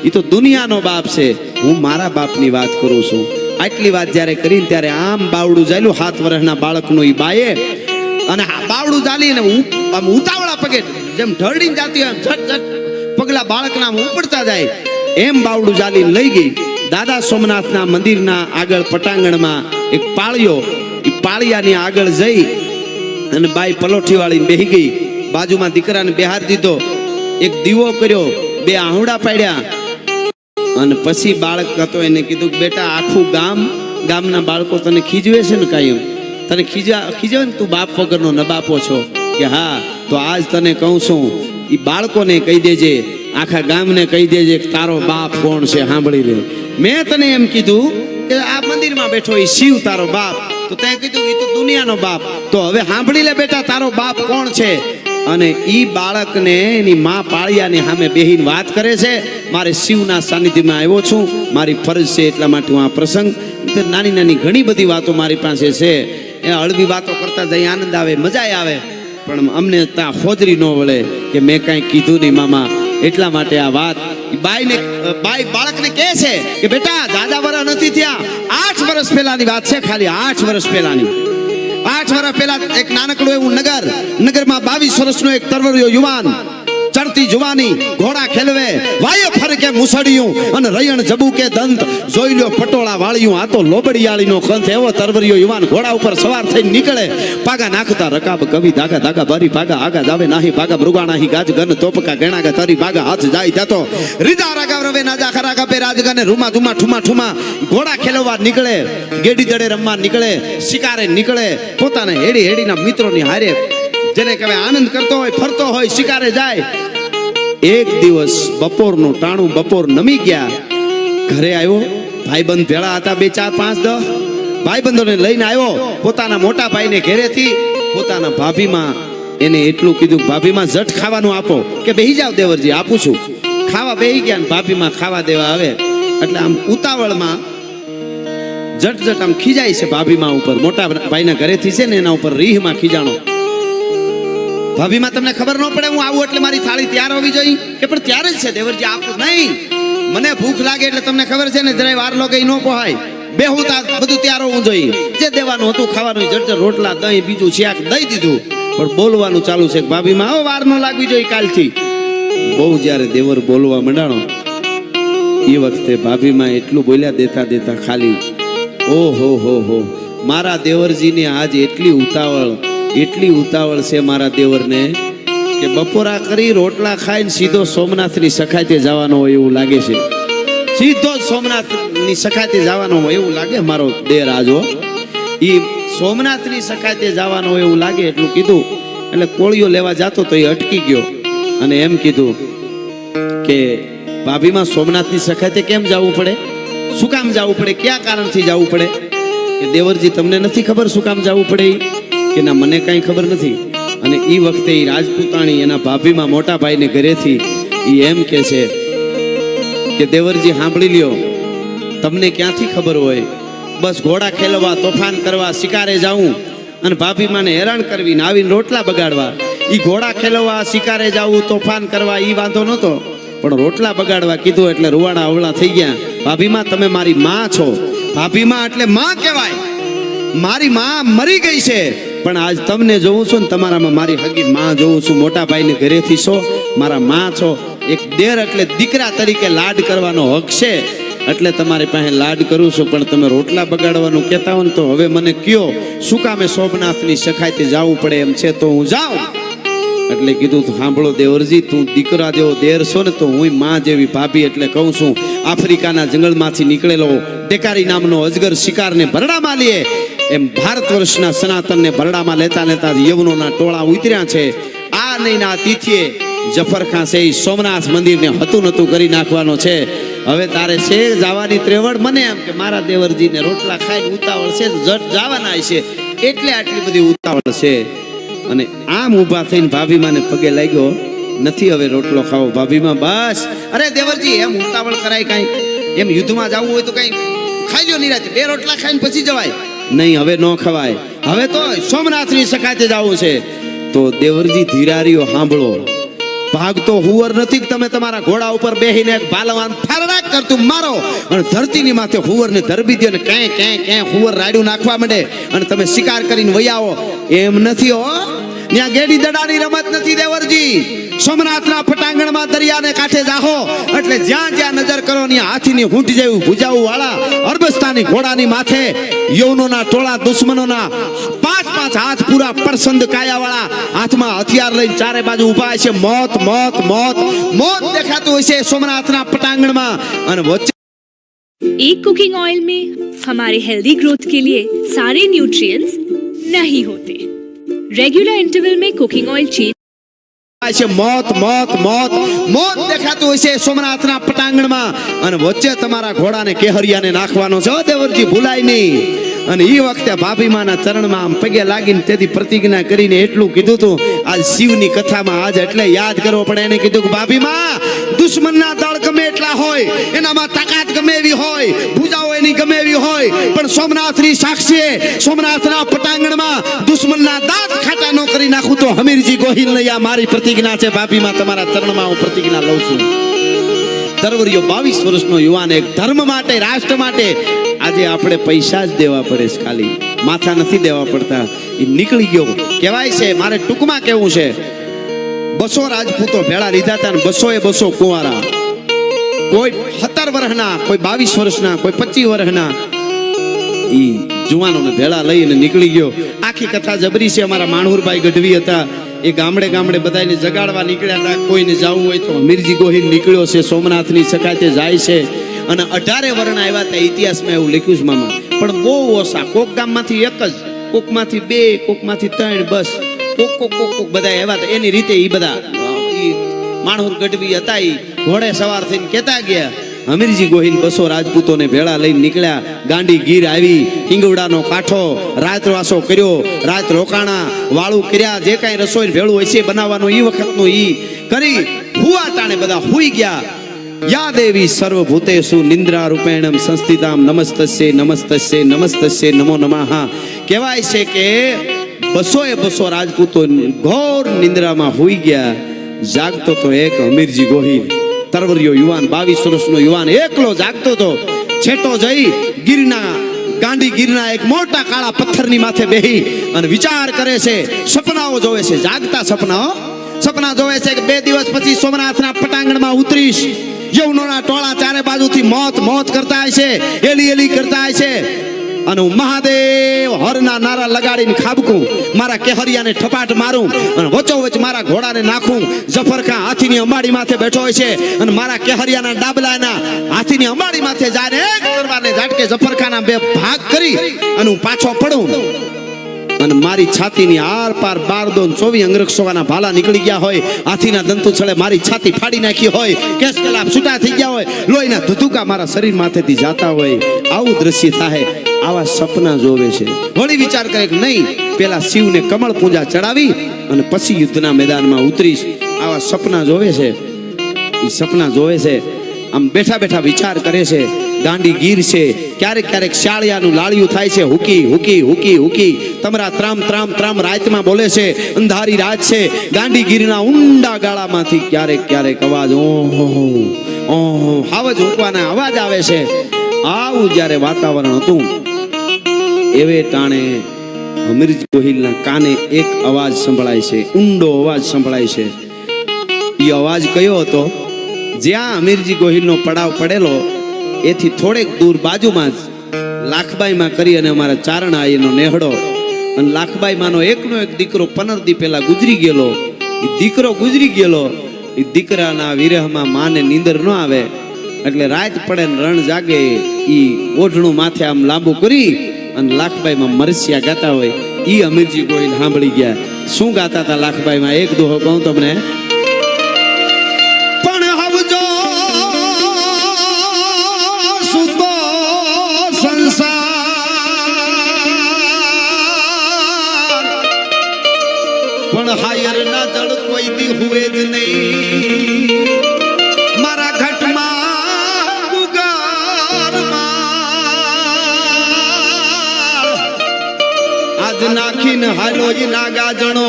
ઈ તો દુનિયાનો બાપ છે. હું મારા બાપની વાત કરું છું. આટલી વાત જ્યારે કરીને ત્યારે આમ બાવડું ચાલ્યું 7 વર્ષના બાળકનું. ઈ બાએ અને બાવડું ચાલીને આમ ઉતાવળા પગે જેમ ઢળડીને જાતી હોય ઝટ ઝટ પગલા બાળકના ઉપડતા જાય એમ બાવડું ચાલીને લઈ ગઈ. દાદા સોમનાથના મંદિરના આગળ પટાંગણમાં એક પાળિયો, એ પાળિયાની આગળ જઈ અને બાઈ પલોઠી વાળીને બેહી ગઈ. બાજુમાં દીકરાને બેહાર દીધો, એક દીવો કર્યો, 2 આહુડા પાડ્યા અને પછી બાળક હતો એને કીધું કે બેટા આખું ગામના બાળકો તને ખીજવે છે ને કાંઈ તને ખીજવે ને તું બાપ વગરનો નબાપો છો કે હા તો આજ તને કહું છું એ બાળકોને કહી દેજે આખા ગામને કહી દેજે કે તારો બાપ કોણ છે સાંભળી લે મેં તને એમ કીધું કે આ મંદિરમાં બેઠો એ શિવ તારો બાપ તો તે કીધું એ તો દુનિયાનો બાપ તો હવે સાંભળી લે બેટા તારો બાપ કોણ છે અને ઈ બાળકને એની માં પાળિયાની સામે બેહીને વાત કરે છે મારે શિવના સાનિધ્યમાં આવ્યો છું મારી ફરજ છે એટલા માટે હું આ પ્રસંગ નાની નાની ઘણી બધી વાતો મારી પાસે છે એ હળવી વાતો કરતા જઈ આનંદ આવે મજા આવે પણ અમને ત્યાં હોજરી ન વળે કે મેં કાંઈ કીધું નહીં મામા એટલા માટે આ વાત બાઈ બાળકને કહે છે કે બેટા દાદા વર્ષ નથી થયા 8 વર્ષ પહેલાની વાત છે ખાલી 8 વર્ષ પહેલાની 8 વર્ષ પહેલા એક નાનકડું એવું નગરમાં 22 વર્ષનો એક તરવરિયો યુવાન ચડતી જુવાની ઘોડા ખેલવે વાય ફરકે મુસડિયું અને રયણ જબુકે દંત જોઈ લ્યો પટોળા વાળ્યું આ તો લોબડિયાળીનો કંથ એવો તરવરિયો યુવાન ઘોડા ઉપર સવાર થઈને નીકળે પાગા નાખતા રકાબ કવિ ધાગા ધાગા બારી ભાગા આગા જાવે નાહી ભાગા મૃગાણાહી ગાજ ગન તોપકા ગેણાગા તરી ભાગા હાથ જાય જાતો રીજા રાગા રવે નાજા ખરા કાપે રાજગને રૂમા ધુમા ઠુમા ઠુમા ઘોડા ખેલવા નીકળે ગેડી દડે રમવા નીકળે શિકારે નીકળે પોતાના હેડીના મિત્રોની હારે જેને કહેવાય આનંદ કરતો હોય ફરતો હોય શિકારે જાય એક દિવસ બપોરનું ટાણું બપોર નમી ગયા ઘરે આવ્યો ભાઈબંધ ભેળા હતા 2 4 5 10 ભાઈબંધોને લઈને આવ્યો પોતાના મોટા ભાઈને ઘરેથી પોતાના ભાભીમાં એને એટલું કીધું ભાભીમાં જટ ખાવાનું આપો કે બેહી જાવ દેવરજી આપું છું ખાવા બેહી ગયા ને ભાભીમાં ખાવા દેવા આવે એટલે આમ ઉતાવળમાં જટ આમ ખીજાય છે ભાભીમાં ઉપર મોટા ભાઈના ઘરેથી છે ને એના ઉપર રીહમાં ખીજાણો ભાભીમાં તમને ખબર ન પડે હું આવું એટલે મારી થાળી તૈયાર હોવી જોઈએ કે પણ ત્યારે જ છે દેવરજી આપું નહીં મને ભૂખ લાગે એટલે તમને ખબર છે ને જરાય વાર લોકે ન પોહાય બેહું તા બધું તૈયાર હોવું જોઈએ જે દેવાનું હતું ખાવાનું જટ રોટલા દહીં બીજું શાક દઈ દીધું પણ બોલવાનું ચાલુ છે ભાભીમાં હવે વાર ન લાગવી જોઈએ કાલથી બહુ જ્યારે દેવર બોલવા મંડાણો એ વખતે ભાભીમાં એટલું બોલ્યા દેતા ખાલી ઓહો મારા દેવરજીને આજ એટલી ઉતાવળ છે મારા દેવરને કે બપોરા કરી રોટલા ખાઈને સીધો સોમનાથની સખાતે જવાનો હોય એવું લાગે છે સીધો સોમનાથની સખાતે જવાનો હોય એવું લાગે મારો દેર આજો ઈ સોમનાથની સખાતે જવાનો હોય એવું લાગે એટલું કીધું એટલે કોળીઓ લેવા જતો તો એ અટકી ગયો અને એમ કીધું કે ભાભીમાં સોમનાથની સખાતે કેમ જવું પડે શું કામ જવું પડે કયા કારણથી જવું પડે કે દેવરજી તમને નથી ખબર શું કામ જવું પડે કે ના મને કાંઈ ખબર નથી અને એ વખતે એ રાજપૂતાણી એના ભાભીમાં મોટા ભાઈને ઘરેથી એ એમ કહે છે કે દેવરજી સાંભળી લ્યો તમને ક્યાંથી ખબર હોય બસ ઘોડા ખેલવા તોફાન કરવા શિકારે જાઉં અને ભાભીમાને હેરાન કરવી ને આવીને રોટલા બગાડવા એ ઘોડા ખેલવા શિકારે જાવું તોફાન કરવા એ વાંધો નહોતો પણ રોટલા બગાડવા કીધું એટલે રૂવાડા અવળા થઈ ગયા ભાભીમાં તમે મારી માં છો ભાભીમાં એટલે માં કહેવાય મારી માં મરી ગઈ છે પણ આજ તમને જોઉં છું ને તમારામાં મારી હગી માં જોઉં છું મોટા ભાઈને ઘરેથી છો મારા માં છો એક દેર એટલે દીકરા તરીકે લાડ કરવાનો હક છે એટલે તમારી પાસે લાડ કરું છું પણ તમે રોટલા બગાડવાનું કહેતા હો ને તો હવે મને કયો શું કામે સોમનાથની સખાતે જવું પડે એમ છે તો હું જાઉં એટલે કીધું સાંભળો દેવરજી તું દીકરા જેવો દેર છો ને તો હું માં જેવી ભાભી એટલે કહું છું આફ્રિકાના જંગલમાંથી નીકળેલો ડેકારી નામનો અજગર શિકારને ભરડામાં લે એમ ભારત વર્ષના સનાતનને ભરડામાં લેતા યવનોના ટોળા ઉતર્યા છે આ નહીં ના તિથિએ જફર ખાન છે સોમનાથ મંદિરને હતું કરી નાખવાનો છે હવે તારે છે જવાની ત્રેવડ મને એમ કે મારા દેવરજીને રોટલા ખાઈને ઉતાવળ છે જટ જવાના છે એટલે આટલી બધી ઉતાવળ છે અને આમ ઊભા થઈને ભાભીમાને પગે લાગ્યો નથી હવે રોટલો ખાવો ભાભીમાં બસ અરે દેવરજી એમ ઉતાવળ કરાય કાંઈ એમ યુદ્ધમાં જવું હોય તો કાંઈ ખાઈ લ્યો નિરાતે 2 રોટલા ખાઈને પછી જવાય નહીં હવે ન ખવાય હવે તો સોમનાથની સખાતે જવું છે તો દેવરજી ધીરારીઓ સાંભળો ભાગતો હુવર નથી કે તમે તમારા ઘોડા ઉપર બેહીને બાલવાન ફરરાક કરતું મારો અને ધરતીની માથે હુવરને ધરબી દો ને ક્યાં હુવર રાડ્યું નાખવા માંડે અને તમે શિકાર કરીને વૈયાઓ એમ નથી હો ત્યાં ગેડી દડાની રમત નથી દેવરજી સોમનાથના પટાંગણમાં દરિયાને કાંઠે જાહો એટલે જ્યાં નજર કરો ત્યાં હાથીની હૂંટ જેવું ભુજાવું વાળા અરબસ્તાની ઘોડાની માથે યવનોના ટોળા દુશ્મનોના 5 પાંચ હાથ પૂરા પરસંદ કાયાવાળા, હાથમાં હથિયાર લઈને ચારે બાજુ ઊભા છે. મોત મોત મોત મોત દેખાતું હોય છે સોમનાથના પટાંગણમાં. અને વચ્ચે एक कुकिंग ऑयल में हमारे हेल्दी ग्रोथ के लिए सारे न्यूट्रिएंट्स नहीं होते. रेगुलर इंटरवल में कुकिंग ऑयल चेंज છે. મોત મોત મોત મોત દેખાતું હોય છે સોમનાથના પટાંગણમાં. અને વચ્ચે તમારા ઘોડાને કેહરિયાને નાખવાનો છે. દેવરજી ભૂલાય નહીં. અને એ વખતે ભાભીમાના ચરણમાં આમ પગે લાગીને તેથી પ્રતિજ્ઞા કરીને એટલું કીધું હતું. આજ શિવની કથામાં આજ એટલે યાદ કરવો પડે. એને કીધું કે ભાભીમા, દુશ્મનના દળ ગમે એટલા હોય, એનામાં તાકાત ગમે એવી હોય, ભૂજાઓ એની ગમે એવી હોય, પણ સોમનાથની સાક્ષીએ સોમનાથના પટાંગણમાં દુશ્મનના દાંત ખાટા ન કરી નાખું તો હમીરજી ગોહિલ નહીં. આ મારી પ્રતિજ્ઞા છે ભાભીમાં. તમારા ચરણમાં હું પ્રતિજ્ઞા લઉં છું. તરવરિયો 22 વર્ષનો યુવાન એક ધર્મ માટે, રાષ્ટ્ર માટે. આજે આપણે પૈસા જ દેવા પડે છે, ખાલી માથા નથી દેવા પડતા. એ નીકળી ગયો. કહેવાય છે, મારે ટૂંકમાં કેવું છે, 200 રાજપૂતો ભેળા લીધા હતા, 200 કુંવારા. કોઈ 17 વર્ષના, કોઈ 22 વર્ષના, કોઈ 25 વર્ષના. ઈ જુવાનોને ભેળા લઈને નીકળી ગયો. આખી કથા જબરી છે. અમારા માણહુરભાઈ ગઢવી હતા, એ ગામડે ગામડે બધાને જગાડવા નીકળ્યા હતા. કોઈને જવું હોય તો હમીરજી ગોહિલ નીકળ્યો છે, સોમનાથની સખાતે જાય છે. અને 18 વર્ષના આવ્યા હતા. ઇતિહાસમાં એવું લખ્યું છે મામા, પણ બહુ ઓછા. કોક ગામમાંથી એક જ, કોકમાંથી 2, કોકમાંથી 3, બસ કોક કોક કોક કોક બધા આવ્યા હતા. એની રીતે એ બધા માણહુર ગઢવી હતા, એ ઘોડે સવાર થઈને કહેતા ગયા, હમીરજી ગોહિલ 200 રાજપૂતોને ભેળા લઈને નીકળ્યા. ગાંડી ગીર આવી, હિંગવડાનો કાંઠો, રાતવાસો કર્યો, રાત રોકાણા, વાળું કર્યા, જે કાંઈ રસોઈ ભેળું હોય છે બનાવવાનું એ વખતનું ઈ કરી હુવા ટાણે બધા હુઈ ગયા. યા દેવી સર્વભૂતેષુ નિંદ્રા રૂપેણમ સંસ્થિતામ નમસ્તસ્ય નમસ્તસ્ય નમસ્તસ્ય નમો નમઃ. કહેવાય છે કે 200 રાજપૂતો ઘોર નિંદ્રામાં હુઈ ગયા. જાગતો તો એક હમીરજી ગોહિલ, તરવરિયો યુવાન, 22 વર્ષનો યુવાન, એકલો જાગતો તો. છેટો જઈ ગીરના, ગાંડી ગીરના એક મોટા કાળા પથ્થરની માથે બેહી અને વિચાર કરે છે, સપનાઓ જોવે છે. જાગતા સપના જોવે છે કે 2 દિવસ પછી સોમનાથના પટાંગણમાં ઉતરીશ. યવનોના ટોળા ચારે બાજુથી મોત મોત કરતા હોય છે, એલી એલી કરતા હોય છે. અને હું મહાદેવ હરના નારા લગાડીને ખાબકું, મારા કેહરિયાને ઠપાટ મારું અને વચ્ચોવચ્ચ મારા ઘોડાને નાખું. જફરખાં હાથીની અંબાડી માથે બેઠો હોય છે અને મારા કેહરિયાના ડાબલાના હાથીની અંબાડી માથે જાય એક તરવારને ઝાટકે જફરખાના 2 ભાગ કરી અને હું પાછો પડું. અને મારી છાતીની આર પાર 12 અંગરક્ષોના ભાલા નીકળી ગયા હોય, હાથીના દંતુ છળે મારી છાતી ફાડી નાખી હોય, કેસ કલાપ છૂટા થઈ ગયા હોય, લોહીના ધુધુકા મારા શરીર માથેથી જાતા હોય. આવું દ્રશ્ય થાય. આવા સપના જોવે છે. વળી વિચાર કરે કે નહીં, પેલા શિવને કમળ પૂજા ચડાવી અને પછી યુદ્ધના મેદાનમાં ઉતરીશ. આવા સપના જોવે છે. એ સપના જોવે છે. આમ બેઠા બેઠા વિચાર કરે છે. ગાંડી ગીર છે, ક્યારેક ક્યારેક શાળિયાનું લાળિયું થાય છે, હુકી હુકી હુકી હુકી, તમરા ત્રામ ત્રામ ત્રામ રાતમાં બોલે છે. અંધારી રાત છે. ગાંડી ગીરના ઊંડા ગાળામાંથી ક્યારેક ક્યારેક અવાજ ઓહો ઓહો હાવજ ઉકવાના અવાજ આવે છે. આવું જ્યારે વાતાવરણ હતું, એવે ટાણે હમીરજી ગોહિલના કાને એક અવાજ સંભળાય છે, ઊંડો અવાજ સંભળાય છે. એ અવાજ કયો હતો? જ્યાં હમીરજી ગોહિલનો પડાવ પડેલો એથી થોડેક દૂર બાજુમાં જ લાખબાઈમાં કરી અને અમારા ચારણ આઈનો નેહડો. અને લાખબાઈમાંનો એકનો એક દીકરો 15 દી પહેલા ગુજરી ગયેલો. એ દીકરો ગુજરી ગયેલો. એ દીકરાના વિરહમાં માને નીંદર ન આવે એટલે રાત પડે ને રણ જાગે. એ ઓઢણું માથે આમ લાંબુ કરી અને લાખબાઈમાં મરસિયા ગાતા હોય. એ હમીરજી ગોહિલ સાંભળી ગયા. શું ગાતા હતા લાખબાઈમાં? એક દોહો કહું તમને. પણ હાયર ના જળ કોઈ દી હુએ જ નહીં. મારા ઘટમાં ગુગારમાં આજ નાખીને હાલો જ ના ગાજણો.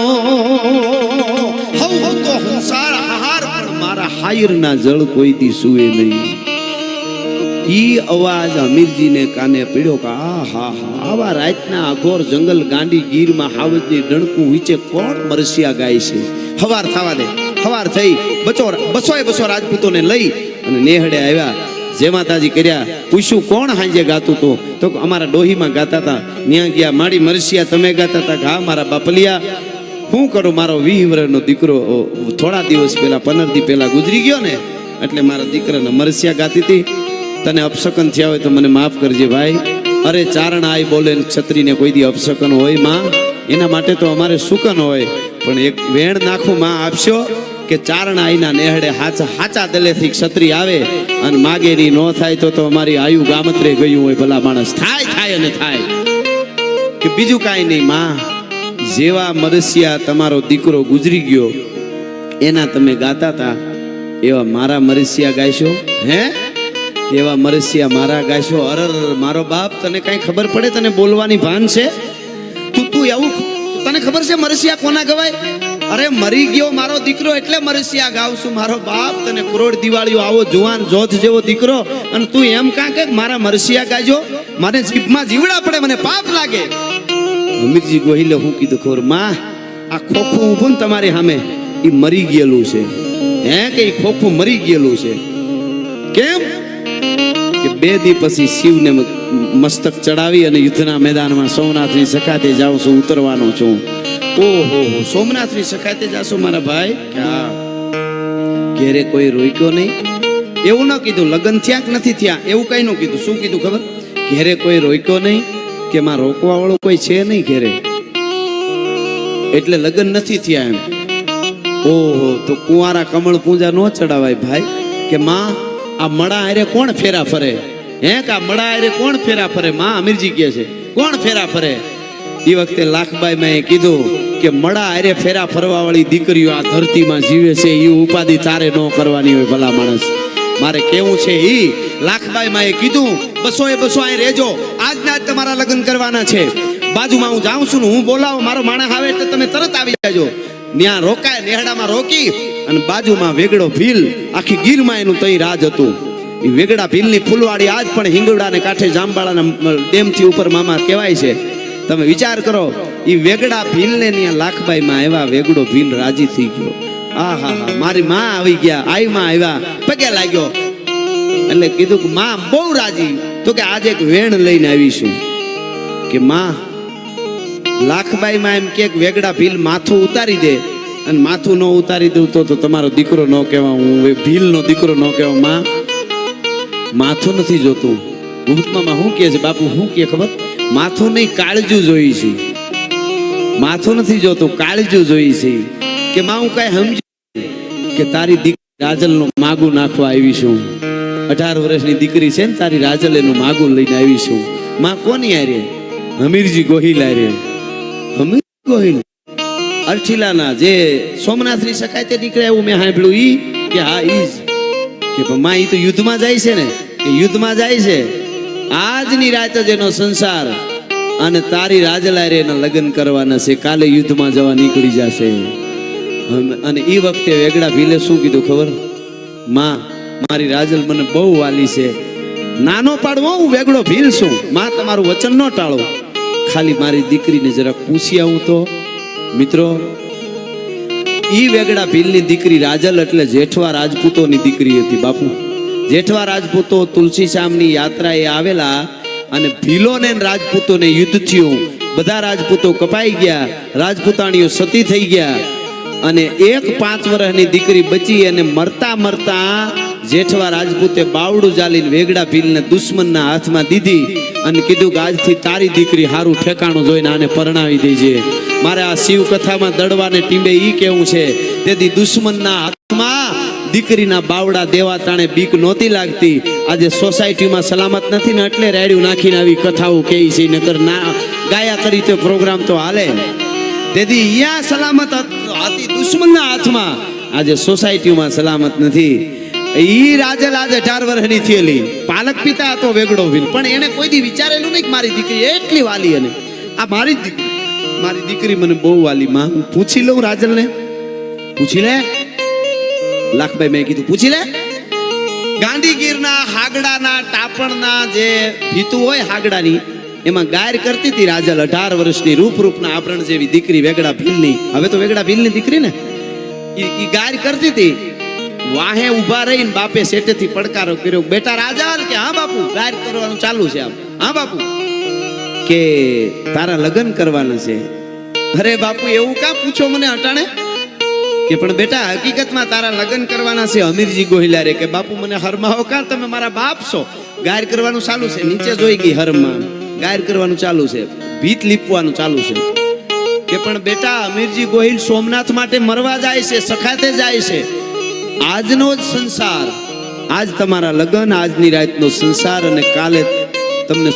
હવ તો હંસાર હાર, પણ મારા હાયર ના જળ કોઈ દી સુએ નહીં. ઈ અવાજ હમીરજીને કાને પડ્યો કે આ હા હા, આવા રાતના અઘોર જંગલ ગાંડી ગીરમાં હાવજની ડણકું વિચે કોણ મરસિયા ગાય છે. હવાર થવા દે. હવાર થઈ 200 રાજપૂતોને લઈ અને નેહડે આવ્યા. જય માતાજી કર્યા. પૂછ્યું કોણ હાંજે ગાતું તો અમારા ડોહીમાં ગાતા હતા. ન્યા ગયા માડી મરસિયા તમે ગાતા હતા. હા મારા બાપલિયા શું કરું, મારો 20 વર્ષનો દીકરો થોડા દિવસ પહેલા 15 દી પહેલા ગુજરી ગયો ને, એટલે મારા દીકરાને મરસિયા ગાતી હતી. તને અપશકન થયા હોય તો મને માફ કરજે ભાઈ. અરે ચારણ આય બોલે ક્ષત્રિયને કોઈ દી અપશકન હોય માં, એના માટે તો અમારે સુકન હોય. પણ એક વેણ નાખું માં આપશો કે ચારણ આઈના નેહડે હાચા દલેથી ક્ષત્રિય આવે અને માગેરી ન થાય તો અમારી આયુ ગામત્રે ગયું હોય. ભલા માણસ થાય અને થાય કે બીજું કાંઈ નહીં માં. જેવા મરસિયા તમારો દીકરો ગુજરી ગયો એના તમે ગાતા હતા, એવા મારા મરસિયા ગાયશો હે? કેવા મરસિયા મારા ગાયશો? અરર મારો બાપ, તને કઈ ખબર પડે? તને બોલવાની ભાન છે? તું એવું તને ખબર છે મરસિયા કોના ગવાય? અરે મરી ગયો મારો દીકરો એટલે મરસિયા ગાવશું મારો બાપ. તને કરોડ દિવાળીઓ આવો જુવાન જોધ જેવો દીકરો અને તું એમ કાં કે મારા મરસિયા ગાજો? મને જીભમાં જીવડા પડે, મને પાપ લાગે. અમીરજી ગોહિલે હું કીધું ખબર? માં આ ખોખું ઊભું ને તમારી સામે એ મરી ગયેલું છે. હે કે એ ખોખું મરી ગયેલું છે? કેમ કે 2 દી પછી શિવને મસ્તક ચડાવી અને યુદ્ધના મેદાનમાં સોમનાથની સખાતે જાઉં છું, ઉતરવાનો છું. ઓહો સોમનાથની સખાતે જાશો મારા ભાઈ? ક્યાં ઘેરે કોઈ રોક્યો નહીં? એવું ન કીધું લગ્ન થયા કે નથી થયા, એવું કઈ ન કીધું. શું કીધું ખબર? ઘેરે કોઈ રોક્યો નહીં કે માં રોકવા વાળો કોઈ છે નહીં ઘેરે, એટલે લગ્ન નથી થયા એમ. ઓહો તો કુંવારા કમળ પૂજા ન ચડાવાય ભાઈ. કે માં આ મડા હારે કોણ ફેરા ફરે? હે કા મડા હારે કોણ ફેરા ફરે? માં અમીરજી કહે છે કોણ ફેરા ફરે? એ વખતે લાખબાઈ મેં કીધું કે મડા હારે ફેરા ફરવા વાળી દીકરીઓ આ ધરતીમાં જીવે છે, એ ઉપાધિ તારે ન કરવાની હોય. ભલા માણસ મારે કેવું છે ઈ લાખબાઈ માએ કીધું 200 અહીં રહેજો, આજના જ તમારા લગ્ન કરવાના છે. બાજુમાં હું જાઉં છું ને હું બોલાવું, મારો માણસ આવે એટલે તમે તરત આવી જાજો. ત્યાં રોકાય, નેહડામાં રોકી અને બાજુમાં વેગડો ભીલ, આખી ગીરમાં એનું તઈ રાજ હતું. એ વેગડા ભીલની ફૂલવાડી આજ પણ હિંગવડાને કાંઠે જામબાળાના ડેમથી ઉપર મામા કહેવાય છે. તમે વિચાર કરો, એ વેગડા ભીલને ત્યાં લાખબાઈમાં આવ્યા, વેગડો ભીલ રાજી થઈ ગયો. હા મારી માં આવી ગયા, આઈ માં આવ્યા, પગે લાગ્યો. એટલે કીધું કે માં બહુ રાજી. તો કે આજે એક વેણ લઈને આવીશું. કે માં લાખબાઈ માં એમ કે વેગડા ભીલ માથું ઉતારી દે, અને માથું ન ઉતારી દઉં તો તમારો દીકરો ન કહેવા, હું ભીલ નો દીકરો ન કહેવા. માં માથું નથી જોતું. ભૂતમાં શું કહે છે બાપુ? શું કહે ખબર? માથું નહીં કાળજું જોઈ છે. માથું નથી જોતું, કાળજું જોઈ છે. કે માં હું કઈ સમજ કે તારી દીકરી રાજલ નું માગું નાખવા આવીશું. 18 વર્ષની દીકરી છે ને તારી રાજલ એનું માગું લઈને આવીશું. માં કોની આરે? હમીરજી ગોહિલ આરે. હમીરજી ગોહિલ અરઠીલાના જે સોમનાથની સખાતે નીકળ્યા એવું મેં સાંભળ્યું. ઈ કે હા ઈ જ કે માં ઈ તો યુદ્ધમાં જાય છે ને, કે યુદ્ધમાં જાય છે. આજની રાત જ એનો સંસાર અને તારી રાજલારે એના લગ્ન કરવાના છે. કાલે યુદ્ધમાં જવા નીકળી જશે. અને એ વખતે વેગડા ભીલે શું કીધું ખબર? માં મારી રાજલ મને બહુ વાલી છે, નાનો પાડવો હું વેગડો ભીલ છું. માં તમારું વચન ન ટાળો, ખાલી મારી દીકરીને જરાક પૂછી આવું તો. મિત્રો ઈ વેગડા ભીલની દીકરી રાજલ એટલે જેઠવા રાજપૂતોની દીકરી હતી. બાપુ જેઠવા રાજપૂતો તુલસી શામની યાત્રાએ આવેલા અને ભીલોને રાજપૂતોને યુદ્ધ થયું. બધા રાજપૂતો કપાઈ ગયા, રાજપૂતાણીઓ સતી થઈ ગયા અને એક 5 વર્ષની દીકરી બચી. અને મરતા જેઠવા રાજપૂતે બાવડું જાલીને વેગડા ભીલને દુશ્મનના હાથમાં દીધી અને કીધું કે આજથી તારી દીકરી હારું ઠેકાણું જોઈને આને પરણાવી દેજે. મારે આ શિવ કથામાં દડવાને ટીંબે ઈ કેવું છે, તેથી દુશ્મનના હાથમાં દીકરીના બાવડા દેવા તાણે બીક નહોતી લાગતી. આજે સોસાયટીમાં સલામત નથી ને એટલે રેડિયો નાખીને આવી કથાઓ કહે છે. નકર ના ગાયા કરી તો પ્રોગ્રામ તો હાલે. તેથી અહીંયા સલામત હતી દુશ્મનના હાથમાં, આજે સોસાયટીમાં સલામત નથી. ઈ રાજલ આજ 18 વર્ષની થયેલી, પાલક પિતા હતો વેગડો ભીલ, પણ એને કોઈ દી વિચારેલું નહીં કે મારી દીકરી એટલી વાલી. અને આ મારી દીકરી મને બહુ વાલી. માં હું પૂછી લઉં રાજલને? પૂછી લે. લાખભાઈ મેં કીધું પૂછી લે. ગાંધીગીરના હાગડાના ટાપણના જે ભીતું હોય હાગડાની, એમાં ગાયર કરતી હતી રાજલ. 18 વર્ષની રૂપના આભરણ જેવી દીકરી વેગડા ભીલની. હવે તો વેગડા ભીલની દીકરી ને, ઈ ગાયર કરતી હતી. વાહે ઊભા રહીને બાપે સેટેથી પડકારો કર્યો, બેટા રાજા, કે હા બાપુ, ગાયર કરવાનું ચાલુ છે આમ. હા બાપુ, કે તારા લગ્ન કરવાના છે. અરે બાપુ એવું કા પૂછો મને અટાણે? કે પણ બેટા હકીકતમાં તારા લગ્ન કરવાના છે અમીરજી ગોહિલારે. કે બાપુ મને હરમાવો કા, તમે મારા બાપ છો. ગાયર કરવાનું ચાલુ છે. નીચે જોઈ ગઈ હરમાં, ગાયર કરવાનું ચાલુ છે, ભીત લીપવાનું ચાલુ છે. કે પણ બેટા અમીરજી ગોહિલ સોમનાથ માટે મરવા જાય છે, સખાતે જાય છે. આજનો જ સંસાર, આજ તમારા લગ્ન, આજની રાતનો સંસાર, અને કાલે તને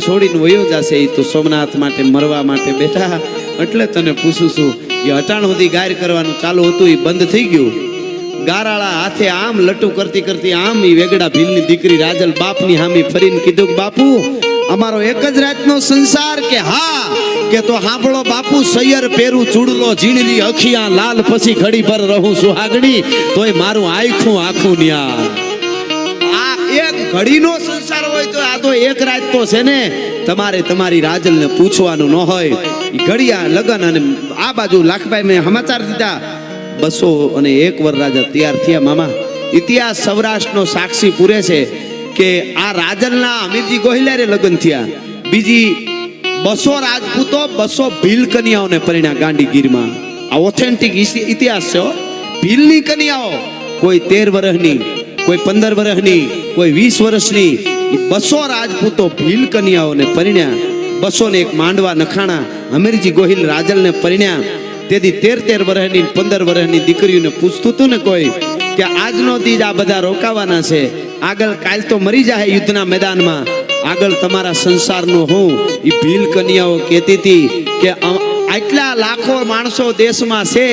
છોડીને વયો જશે. એ તો સોમનાથ માટે મરવા માટે બેટા. એટલે તને પૂછું છું, એ અટાણ સુધી ગાયર કરવાનું ચાલુ હતું, એ બંધ થઈ ગયું. ગારાળા હાથે આમ લટુ કરતી કરતી આમ એ વેગડા ભીલની દીકરી રાજલ બાપની હામી ફરીને કીધું કે બાપુ અમારો એક જ રાતનો સંસાર. કે હા, કે તો સાંભળો બાપુ, સૈયર પેરું ચૂડલો ઝીણલી અખિયા લાલ, પછી ઘડી ભર રહું સુહાગણી, તોય મારું આખું ન્યા. આ એક ઘડીનો સંસાર હોય તો આ તો એક રાત તો છે ને. તમારે તમારી રાજલને પૂછવાનું ન હોય. ઘડિયા લગન, અને આ બાજુ લાખભાઈ મેં સમાચાર દીધા 201 વરરાજા તૈયાર થયા. મામા, ઇતિહાસ સૌરાષ્ટ્રનો સાક્ષી પૂરે છે કે આ રાજલના અમીરજી ગોહિલારે લગ્ન થયા. બીજી 200 રાજપૂતો 200 ભીલ કન્યાઓને પરિણ્યા ગાંડીગીરમાં. આ ઓથેન્ટિક ઇતિહાસ છે. ભીલની કન્યાઓ, કોઈ 13 વર્ષની, કોઈ 15 વર્ષની, કોઈ 20 વર્ષની, 200 રાજપૂતો ભીલ કન્યાઓને પરિણ્યા. 201 માંડવા નખાણા અમીરજી ગોહિલ રાજલને પરિણ્યા. તેથી 13 વર્ષની 15 વર્ષની દીકરીઓને પૂછતું હતું ને કોઈ, કે આજનો દીજ આ બધા રોકાવાના છે, આગળ કાલ તો મરી જાય યુદ્ધના મેદાનમાં, આગળ તમારા સંસારનું હું. એ ભીલ કન્યાઓ કહેતી હતી કે આટલા લાખો માણસો દેશમાં છે,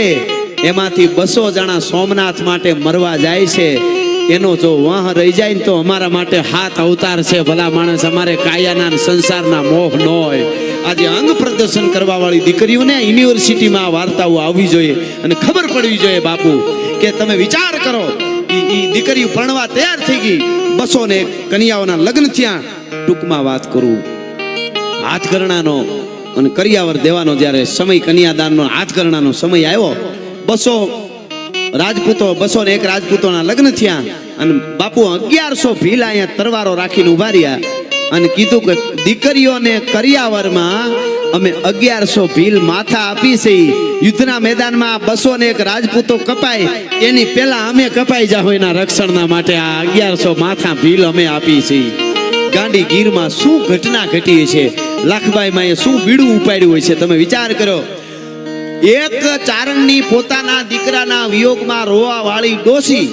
એમાંથી 200 જણા સોમનાથ માટે મરવા જાય છે. એનો જો વાહ રહી જાય ને તો અમારા માટે 7 અવતાર છે. ભલા માણસ, અમારે કાયાના સંસારના મોહ ન હોય. આજે અંગ પ્રદર્શન કરવા વાળી દીકરીઓને યુનિવર્સિટીમાં આ વાર્તાઓ આવવી જોઈએ અને ખબર પડવી જોઈએ બાપુ. કે તમે વિચાર કરો, એ દીકરીઓ ભણવા તૈયાર થઈ ગઈ, 201 કન્યાઓના લગ્ન થયા. ટૂંકમાં વાત કરું, હાથગરણાનો અને કરિયાવર દેવાનો જ્યારે સમય, કન્યાદાનનો હાથગરણાનો સમય આવ્યો, 201 રાજપૂતોના લગ્ન થયા. અને બાપુ 1100 ભીલ અહીંયા તરવારો રાખીને ઉભા રહ્યા અને કીધું કે દીકરીઓને કરિયાવરમાં અમે 1100 ભીલ માથા આપી છે. યુદ્ધના મેદાનમાં 201 રાજપૂતો કપાય એની પહેલા અમે કપાઈ જાઓ એના રક્ષણના માટે આ 1100 માથા ભીલ અમે આપી છે. ગાંડી ગીરમાં શું ઘટના ઘટી છે, લાખબાઈમાં શું બીડું ઉપાડ્યું હોય છે, તમે વિચાર કરો. એક ચારણની પોતાના દીકરાના વિયોગમાં રોવા વાળી ડોસી,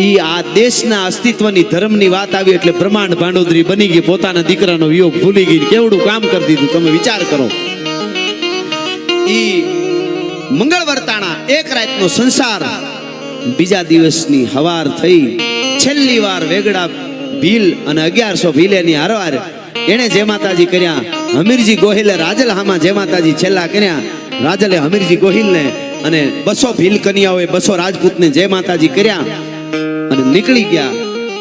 ઈ આ દેશના અસ્તિત્વની ધર્મની વાત આવી એટલે બ્રહ્માંડ ભાંડોદરી બની ગઈ, પોતાના દીકરાનો વિયોગ ભૂલી ગઈ. કેવડું કામ કરી દીધું, તમે વિચાર કરો. ઈ મંગળવરતાણા એક રાતનો સંસાર. બીજા દિવસની હવાર થઈ, છેલ્લી વાર વેગડા ભીલ અને 1100 ભીલેની હારવાર એને જય માતાજી કર્યા. હમીરજી ગોહિલે રાજલ હામાં જય માતાજી છેલ્લા કર્યા. રાજલે હમીરજી ગોહિલને અને 200 ભીલ કન્યાઓએ 200 રાજપૂતને જય માતાજી કર્યા અને નીકળી ગયા.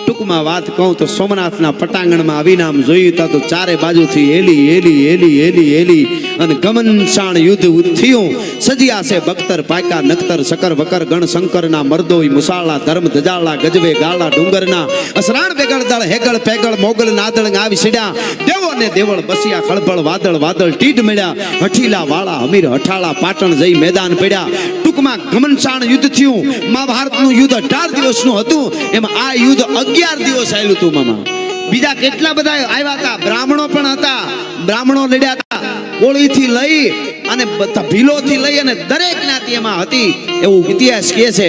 ટૂંકમાં વાત કહું તો સોમનાથના પટાંગણમાં આવીને આમ જોયું તો ચારે બાજુથી એલી અને ગમનશાણ યુદ્ધ થયું. સજ્યા છે બખ્તર પાકા નખતર શકર વકર ગણ શંકરના મર્દોઈ મુસાળા ધર્મ ધજાળા ગજવે ગાળા ડુંગરના અસરાણ બેગળ દળ હેગળ પેગળ મોગલ નાદળ આવી સીડ્યા. દેવો ને દેવળ બસિયા ખળભળ વાદળ ટીઢ મળ્યા. હઠીલા વાળા અમીર હઠાળા પાટણ જઈ મેદાન પડ્યા. ટૂંકમાં ગમનશાણ યુદ્ધ થયું. મહાભારતનું યુદ્ધ 18 દિવસનું હતું, એમાં આ યુદ્ધ 11 દિવસ આવેલું હતું મામા. બીજા કેટલા બધા આવ્યા હતા, બ્રાહ્મણો પણ હતા, બ્રાહ્મણો લડ્યા હતા, કોળીથી લઈ અને બધા ભીલોથી લઈ અને દરેક જ્ઞાતિ એમાં હતી એવું ઇતિહાસ કહે છે.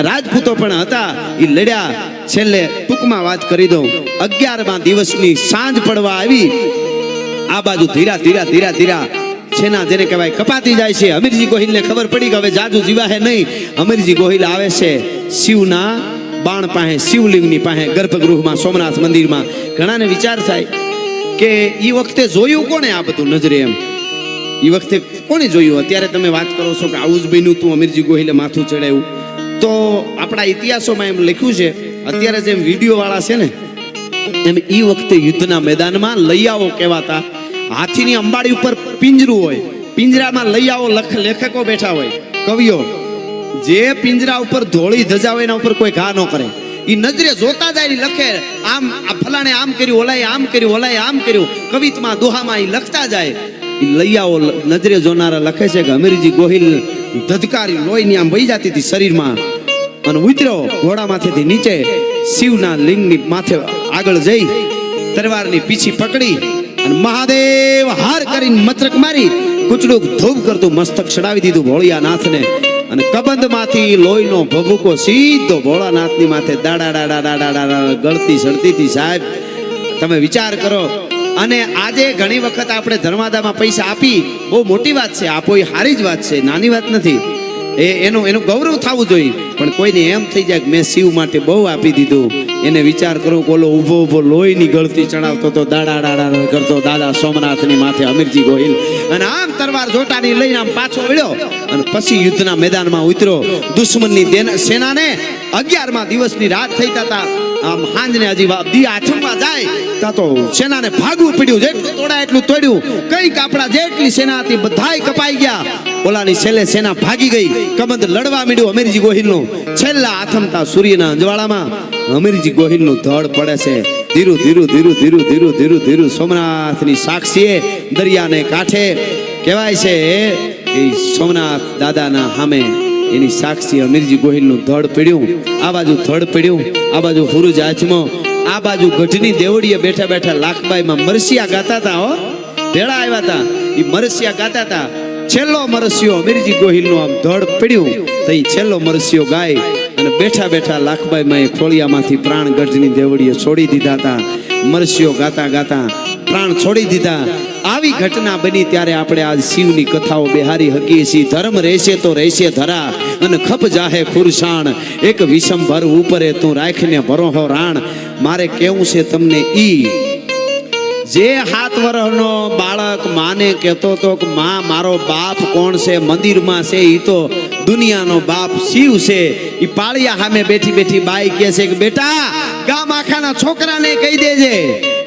રાજપૂતો પણ હતા, એ લડ્યા. છેલ્લે ટૂંકમાં વાત કરી દઉં, 11મા દિવસની સાંજ પડવા આવી. આ બાજુ ધીરા છેના જેને કહેવાય કપાતી જાય છે. હમીરજી ગોહિલને ખબર પડી કે હવે જાજુ જીવાહે નહીં. હમીરજી ગોહિલ આવે છે શિવના બાણ પાસે, શિવલિંગની પાસે, ગર્ભગૃહમાં, સોમનાથ મંદિરમાં. ઘણાને વિચાર થાય કે એ વખતે જોયું કોને આ બધું નજરે, એમ એ વખતે કોને જોયું? અત્યારે તમે વાત કરો છો કે આવું જ બન્યું તું, હમીરજી ગોહિલે માથું ચડાવ્યું. તો આપણા ઇતિહાસોમાં એમ લખ્યું છે, અત્યારે જેમ વિડીયો વાળા છે ને એમ એ વખતે યુદ્ધના મેદાનમાં લૈયાઓ કહેવાતા. હાથીની અંબાડી ઉપર પિંજરું હોય, પિંજરામાં લૈયાઓ લેખકો બેઠા હોય, કવિઓ. જે પિંજરા ઉપર ધોળી ધજા હોય એના ઉપર કોઈ ઘા ન કરે. ઈ નજરે જોતા જાય ઈ લખે, આમ આ ફલાણે આમ કર્યું, ઓલાએ આમ કર્યું, ઓલાએ આમ કર્યું, કવિતમાં દોહામાં ઈ લખતા જાય. ઈ લૈયાઓ નજરે જોનારા લખે છે કે હમીરજી ગોહિલ ધધકારી લોહીની આમ વહી જતી હતી શરીરમાં અને ઉતર્યો ઘોડામાંથી નીચે શિવના લિંગની માથે આગળ જઈ તરવારની પીછી પકડી અને મહાદેવ હાર કરીને મત્રક મારી કુચડું ધૂપ કરતું મસ્તક ચડાવી દીધું ભોળિયાનાથને અને કબંધમાંથી લોહીનો ભભૂકો સીધો ભોળાનાથની માથે દાડા દાડા દાડા દાડા ગળતી સડતી હતી. સાહેબ તમે વિચાર કરો. અને આજે ઘણી વખત આપણે ધર્માદામાં પૈસા આપી બહુ મોટી વાત છે, આપો એ સારી જ વાત છે, નાની વાત નથી. એનું ગૌરવ થવું જોઈએ. પણ કોઈને એમ થઈ જાય કે મેં શિવ માટે બહુ આપી દીધું. એને વિચાર કરો કે ઓલો ઊભો ઊભો લોહીની ગળતી ચડાવતો તો દાડા દાડા કરતો દાદા સોમનાથની માથે હમીરજી ગોહિલ અને આમ તરવાર જોટાની લઈને આમ પાછો વળ્યો અને પછી યુદ્ધના મેદાનમાં ઉતર્યો. દુશ્મનની સેનાને 11મા દિવસની રાત થઈ હતા. આમ હાંજને હજી દી આથમવા જાય તા તો સેનાને ભાગવું પડ્યું. જેટલું તોડાય એટલું તોડ્યું. કઈક આપણા જેટલી સેના હતી બધાય કપાઈ ગયા. ઓલાની છેલ્લે સેના ભાગી ગઈ. કબંધ લડવા માંડ્યું હમીરજી ગોહિલનું. છેલ્લા આથમતા સૂર્યના અંજવાળામાં હમીરજી ગોહિલનું ધડ પડે છે. ધીરું ધીરું ધીરું ધીરું ધીરું ધીરું ધીરું સોમનાથની સાક્ષીએ દરિયાને કાંઠે કહેવાય છે એ સોમનાથ દાદાના સામે એની સાક્ષી હમીરજી ગોહિલનું ધડ પડ્યું. આ બાજુ ધડ પડ્યું, આ બાજુ હુરુજ હાથમાં, આ બાજુ ગઢની દેવડીએ બેઠા બેઠા લાખબાઈમાં મરસિયા ગાતા હતા. હો ભેળા આવ્યા હતા. એ મરસિયા ગાતા હતા. છેલ્લો મરસિયો હમીરજી ગોહિલનું આમ ધડ પડ્યું તો એ છેલ્લો મરસિયો ગાય અને બેઠા બેઠા લાખબાઈમાં એ ખોળિયામાંથી પ્રાણ ગઢની દેવડીએ છોડી દીધા હતા. મરસિયો ગાતા ગાતા પ્રાણ છોડી દીધા. આવી ઘટના બની ત્યારે આપણે આજ શિવની કથાઓ બેહારી હકીએ છીએ. ધર્મ રહેશે તો રહેશે ધરા અને ખપ જાહે ખુરશાણ, એક વિષમભર ઉપરે તું રાખીને ભરોહો રાણ. મારે કેવું છે તમને ઈ જે 7 વર્ષનો બાળક માને કહેતો તો કે માં મારો બાપ કોણ છે, મંદિરમાં છે ઈ તો દુનિયાનો બાપ શિવ છે. ઈ પાળિયા સામે બેઠી બેઠી બાઈ કહે છે કે બેટા ગામ આખાના છોકરાને કહી દેજે.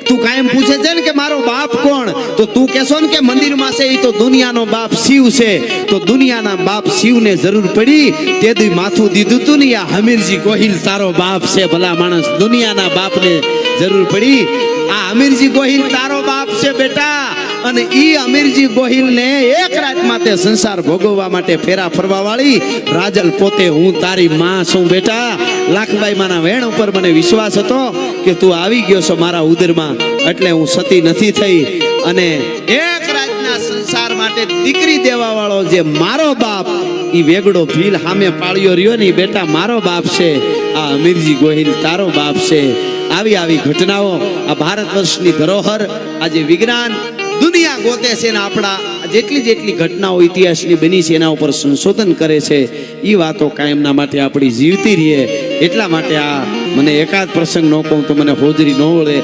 તું કાયમ પૂછે છે ને કે મારો બાપ કોણ, તો તું કહેશો ને કે મંદિરમાં છે ઈ તો દુનિયાનો બાપ શિવ છે. તો દુનિયાના બાપ શિવને જરૂર પડી તે દી માથું દીધું તું ને આ હમીરજી ગોહિલ તારો બાપ છે. ભલા માણસ દુનિયાના બાપને જરૂર પડી. આ હમીરજી ગોહિલ તારો બાપ છે બેટા. અને ઈ હમીરજી ગોહિલને એક રાત માટે સંસાર ભોગવવા માટે ફેરા ફરવા વાળી રાજલ પોતે હું તારી માં છું બેટા. લાખબાઈ માના વેણ ઉપર મને વિશ્વાસ હતો કે તું આવી ગયો છો મારા ઉદરમાં એટલે હું સતી નથી થઈ. અને એક રાતના સંસાર માટે દીકરી દેવા વાળો જે મારો બાપ ઈ વેગડો ભીલ સામે પાળ્યો રહ્યો ને બેટા મારો બાપ છે. આ હમીરજી ગોહિલ તારો બાપ છે. આવી આવી ઘટનાઓ આ ભારત વર્ષની ધરોહર આજે વિજ્ઞાન દુનિયા ગોતે છે ને આપણા જેટલી જેટલી ઘટનાઓ ઇતિહાસની બની છે એના ઉપર સંશોધન કરે છે. એ વાતો કાયમના માટે આપણી જીવતી રહે એટલા માટે આ મને એકાદ પ્રસંગ ન કહું તો મને હોજરી ન વળે.